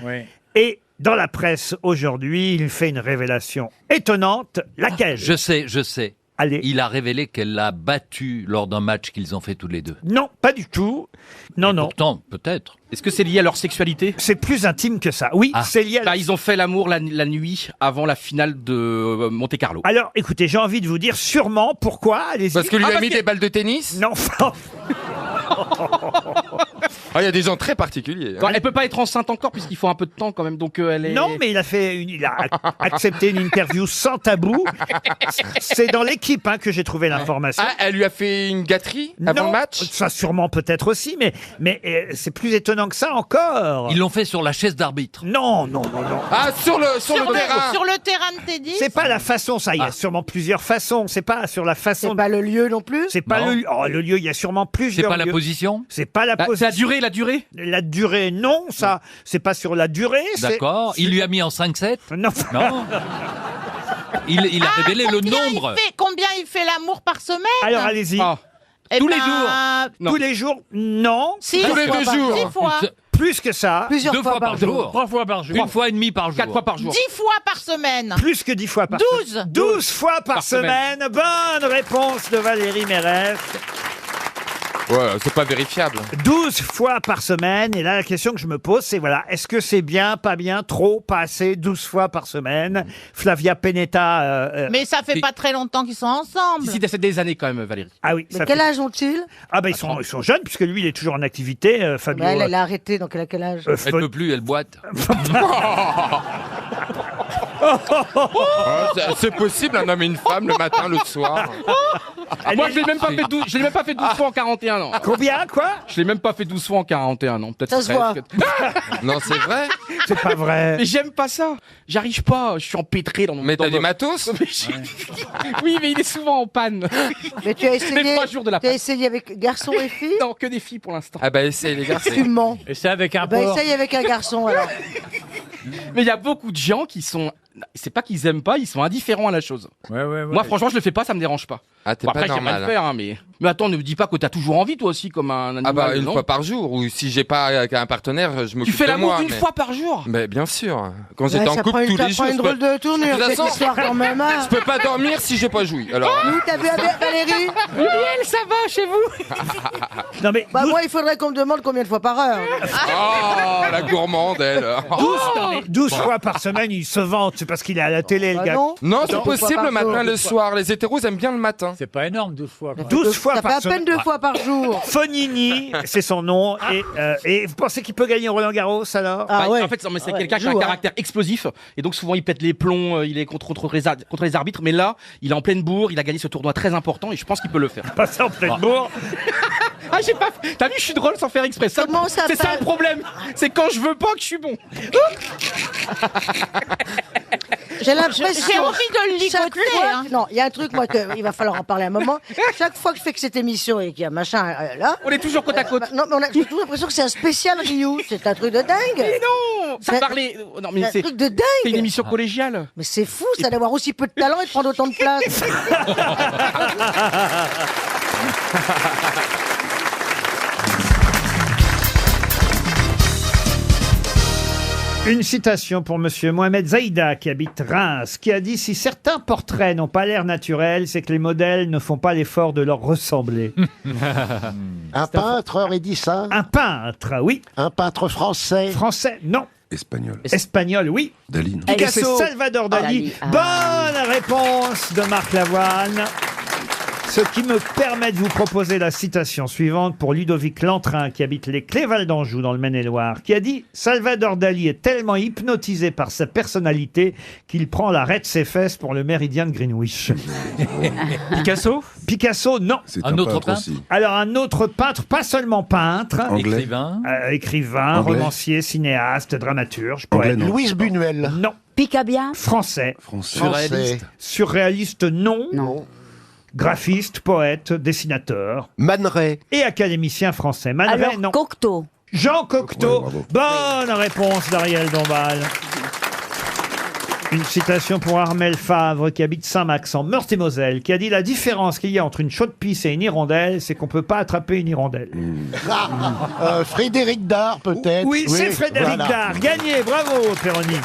Et dans la presse aujourd'hui, il fait une révélation étonnante. Laquelle? Je sais. Allez. Il a révélé qu'elle l'a battu lors d'un match qu'ils ont fait tous les deux. Non, pas du tout. Non, non. Pourtant, peut-être. Est-ce que c'est lié à leur sexualité? C'est plus intime que ça. Oui, c'est lié à Bah, ils ont fait l'amour la nuit avant la finale de Monte Carlo. Alors, écoutez, j'ai envie de vous dire sûrement pourquoi. Allez-y. Parce que lui a mis des balles de tennis? Non. Il y a des gens très particuliers. Elle peut pas être enceinte encore puisqu'il faut un peu de temps quand même. Donc elle est. Non, mais il a accepté une interview sans tabou. C'est dans l'équipe que j'ai trouvé l'information. Ah, elle lui a fait une gâterie avant Non, le match? Ça sûrement peut-être aussi, mais c'est plus étonnant que ça encore. Ils l'ont fait sur la chaise d'arbitre. Non. Ah, sur le terrain. Sur le terrain de tennis. C'est pas la façon, ça. Il y a sûrement plusieurs façons. C'est pas sur la façon. C'est pas le lieu non plus. C'est pas le lieu. Il y a sûrement plusieurs. C'est pas la lieux. position. C'est pas la position. C'est la durée. La durée, non. Ça, c'est pas sur la durée. D'accord. Il lui a mis en 5-7. Non. Il a révélé le nombre. Combien il fait l'amour par semaine? Alors allez-y. Tous les jours. Non. Tous les jours, non. Tous les 2 jours. 6 fois. Plus que ça. Deux fois par jour. 3 fois par jour. 1 fois et demi par jour. 4 fois par jour. 10 fois par semaine. Plus que 10 fois par 12. 12 fois par semaine. Bonne réponse de Valérie Mérès. Ouais, c'est pas vérifiable. 12 fois par semaine. Et là, la question que je me pose, c'est voilà, est-ce que c'est bien, pas bien, trop, pas assez, 12 fois par semaine? Flavia Pennetta. Mais ça fait pas très longtemps qu'ils sont ensemble. Si, c'est des années quand même, Valérie. Ah oui. Mais quel âge ont-ils? Ah ben ils sont jeunes puisque lui il est toujours en activité. Fabio. Bah, elle a arrêté, donc elle a quel âge? Elle peut plus, elle boite. C'est possible, un homme et une femme, le matin, le soir. Moi, je l'ai même pas fait 12, je l'ai même pas fait 12 fois en 41 ans. Combien, quoi? Je l'ai même pas fait 12 fois en 41 ans. Peut-être Ça se voit. Non, c'est vrai. C'est pas vrai. Mais j'aime pas ça. J'arrive pas. Je suis empêtré dans mon. Mais t'as des matos? Oui, mais il est souvent en panne. Mais tu as essayé. Les 3 jours de la Tu as panne. essayé avec garçon et fille? Non, que des filles pour l'instant. Ah bah essaye les gars. Tu mens. Et c'est avec un Bah porc. essaye avec un garçon alors. Mais il y a beaucoup de gens qui sont. C'est pas qu'ils aiment pas, ils sont indifférents à la chose. Ouais. Moi, franchement, je le fais pas, ça me dérange pas. Ah, t'es Bon, pas après, j'aimerais normal. le faire, hein, mais attends, ne me dis pas que t'as toujours envie, toi aussi, comme un animal. Ah bah une non. fois par jour, ou si j'ai pas un partenaire, je Tu m'occupe fais de l'amour moi. une fois par jour? Mais bien sûr. Quand Ouais, j'étais en ça couple prend une- tous ça les prend jours. une je drôle peux- de tournure, De toute cette façon, histoire quand même. Hein. je peux pas dormir si j'ai pas joui. Alors. Oui, t'as vu Valérie? Muriel, ça va chez vous? Non mais Bah moi, il faudrait qu'on me demande combien de fois par heure. Oh, la gourmande, elle. 12 fois par semaine, il se vante. C'est parce qu'il est à la télé, le Bah gars. non. Non, c'est Deux fois possible par le matin, jour. le soir. Les hétéros aiment bien le matin. C'est pas énorme, 12 fois. quoi. 12 fois Ça fait par à peine semaine. 2 fois par jour. Fonini, c'est son nom. Et vous pensez qu'il peut gagner Roland Garros alors? Ah Bah, ouais. En fait, non, mais c'est Ouais, quelqu'un qui a un joue, hein. caractère explosif et donc souvent il pète les plombs, il est contre les arbitres, mais là, il est en pleine bourre, il a gagné ce tournoi très important et je pense qu'il peut le faire. Passer en pleine bourre. Ah, j'ai pas. T'as vu, je suis drôle sans faire exprès. Ça, Comment ça c'est ça fait le problème. C'est quand je veux pas que je suis bon. J'ai l'impression. J'ai envie de le Chaque ligoter, fois- hein. Non, il y a un truc, moi, il va falloir en parler un moment. Chaque fois que je fais que cette émission et qu'il y a machin là. On est toujours côte à côte. Non, mais on a toujours l'impression que c'est un spécial Ryu. C'est un truc de dingue. Mais non, ça C'est- parlait. Non, mais C'est un c'est truc de c'est une dingue. émission collégiale. Mais c'est fou, ça, d'avoir aussi peu de talent et de prendre autant de place. Une citation pour monsieur Mohamed Zaïda, qui habite Reims, qui a dit « Si certains portraits n'ont pas l'air naturel, c'est que les modèles ne font pas l'effort de leur ressembler. Un peintre aurait dit ça » Un peintre, oui. Un peintre français Français, non. Espagnol. Espagnol, oui. Dali. non. C'est Picasso. Salvador Dali. Bonne réponse de Marc Lavoine. Ce qui me permet de vous proposer la citation suivante pour Ludovic Lantrin, qui habite les Cléval d'Anjou, dans le Maine-et-Loire, qui a dit « Salvador Dali est tellement hypnotisé par sa personnalité qu'il prend l'arrêt de ses fesses pour le méridien de Greenwich. » Picasso? Picasso, non. C'est Un autre peintre peintre aussi. Alors, un autre peintre, pas seulement peintre, Anglais. Écrivain. écrivain, Anglais. romancier, cinéaste, dramaturge, Anglais, poète. non. Louise Buñuel. Non. Picabia? Français. Français. Français. Surréaliste, non. Non. Graphiste, poète, dessinateur Man Ray. et académicien français. Man Ray, Alors, non. Cocteau. Jean Cocteau. Ouais, Bonne réponse d'Ariel Dombal. Une citation pour Armel Favre, qui habite Saint-Max en Meurthe-et-Moselle, qui a dit « La différence qu'il y a entre une chaude pisse et une hirondelle, c'est qu'on peut pas attraper une hirondelle. Frédéric Dard, peut-être. Oui, c'est Frédéric voilà. Dard. Gagné, bravo, Péroni.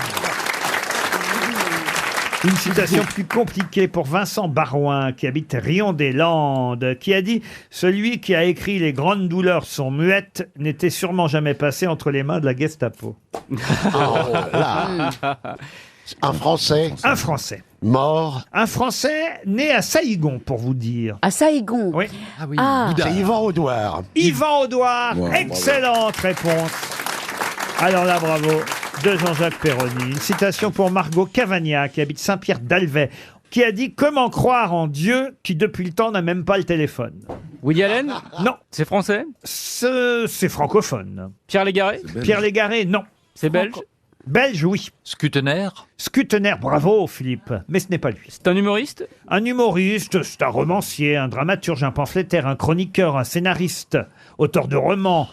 Une citation plus compliquée pour Vincent Barouin, qui habite Rion-des-Landes, qui a dit « Celui qui a écrit « Les grandes douleurs sont muettes » n'était sûrement jamais passé entre les mains de la Gestapo. » Un Français. Un Français. Mort. Un Français né à Saïgon, pour vous dire. À Saïgon. Oui. Ah oui. Ah. C'est Yvan Audouard. Yvan Audouard, Wow, excellente réponse. Alors là, bravo, de Jean-Jacques Perroni. Une citation pour Margot Cavagna, qui habite Saint-Pierre-d'Alvet, qui a dit « Comment croire en Dieu qui, depuis le temps, n'a même pas le téléphone ?» Woody Allen? Non. C'est français? C'est francophone. Pierre Légaré? Pierre Légaré, non. C'est belge? Belge, oui. Scutener? Scutener, bravo Philippe, mais ce n'est pas lui. C'est un humoriste? Un humoriste, c'est un romancier, un dramaturge, un pamphlétaire, un chroniqueur, un scénariste, auteur de romans.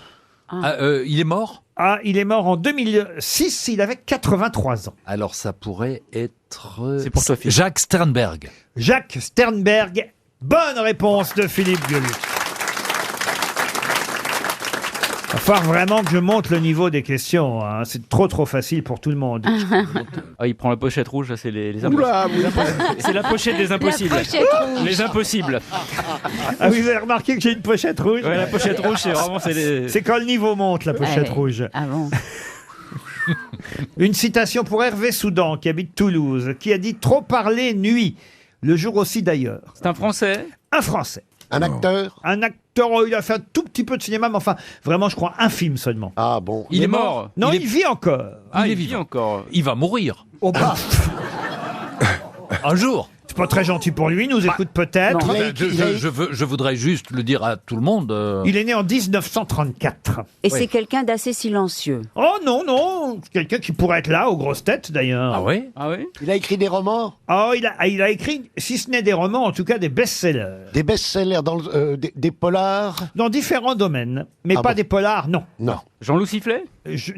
Il est mort? Ah, il est mort en 2006, il avait 83 ans. Alors ça pourrait être... C'est pour toi, Philippe. Jacques Sternberg. Jacques Sternberg, bonne réponse de Philippe Gueluc. Il va falloir vraiment que je monte le niveau des questions, hein. C'est trop facile pour tout le monde. Ah, il prend la pochette rouge, là, c'est les Oula, impossibles. C'est la pochette des impossibles. La pochette rouge. Les impossibles. Ah, vous avez remarqué que j'ai une pochette rouge? Ouais, la pochette rouge, c'est vraiment... C'est quand le niveau monte, la pochette rouge. Ah bon. Une citation pour Hervé Soudan, qui habite Toulouse, qui a dit « Trop parler nuit, le jour aussi d'ailleurs C'est un Français? » Un Français. Un acteur. Un acteur, il a fait un tout petit peu de cinéma, mais enfin, vraiment, je crois, un film seulement. Ah bon. Il est mort? Non, il vit encore. Ah, il vit encore. Il va mourir. Oh bah, Un jour. c'est pas très gentil pour lui, il nous écoute peut-être. Non. Je voudrais juste le dire à tout le monde. Il est né en 1934. Et c'est quelqu'un d'assez silencieux. Oh non, c'est quelqu'un qui pourrait être là, aux grosses têtes d'ailleurs. Ah oui? Ah oui? Il a écrit des romans. Oh, il a écrit, si ce n'est des romans, en tout cas des best-sellers. Des best-sellers des polars. Dans différents domaines, mais Ah pas bon. des polars, non. Non. Jean-Loup Sifflet?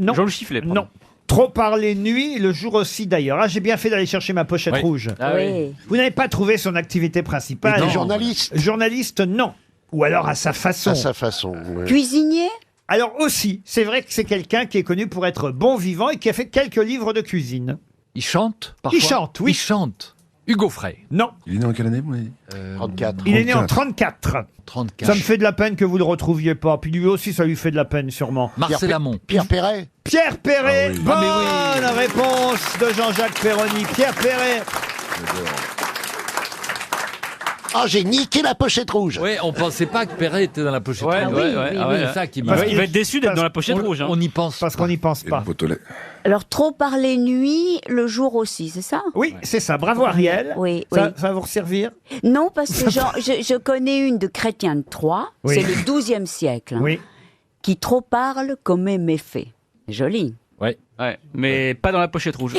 Non. Jean-Loup Sifflet, pardon. Non. Trop parler nuit, le jour aussi d'ailleurs. Ah, j'ai bien fait d'aller chercher ma pochette Oui. rouge. Ah oui. Vous n'avez pas trouvé son activité principale. Il est journaliste. Journaliste, non. Ou alors à sa façon. À sa façon. ouais. Cuisinier? Alors aussi, c'est vrai que c'est quelqu'un qui est connu pour être bon vivant et qui a fait quelques livres de cuisine. Il chante parfois? Il chante, oui. Il chante. Hugo Frey. Non. Il est né en quelle année, oui 34. Il est né en 34. 34. Ça me fait de la peine que vous ne le retrouviez pas. Puis lui aussi, ça lui fait de la peine, sûrement. Marcel Amont. Pierre Perret. Pierre Perret. Ah oui. Bonne Ah, mais réponse de Jean-Jacques Perroni. Pierre Perret. Ah, j'ai niqué la pochette rouge. Ouais, on pensait pas que Perret était dans la pochette Ouais, rouge. ouais, ouais, ah ouais. C'est ça qui Parce m'a... qu'il- Il va être déçu d'être dans la pochette on- rouge. Hein. On y pense. Parce qu'on n'y pense Et le pas. Beausoleil. Alors, trop parler nuit, le jour aussi, c'est ça? Oui, c'est ça. Bravo Ariel. Oui, Ça, oui. ça va vous resservir? Non, parce que je connais une de Chrétien de Troyes, Oui. c'est le XIIe siècle, hein, Oui. qui trop parle commet méfait. Joli. Ouais, mais pas dans la pochette rouge.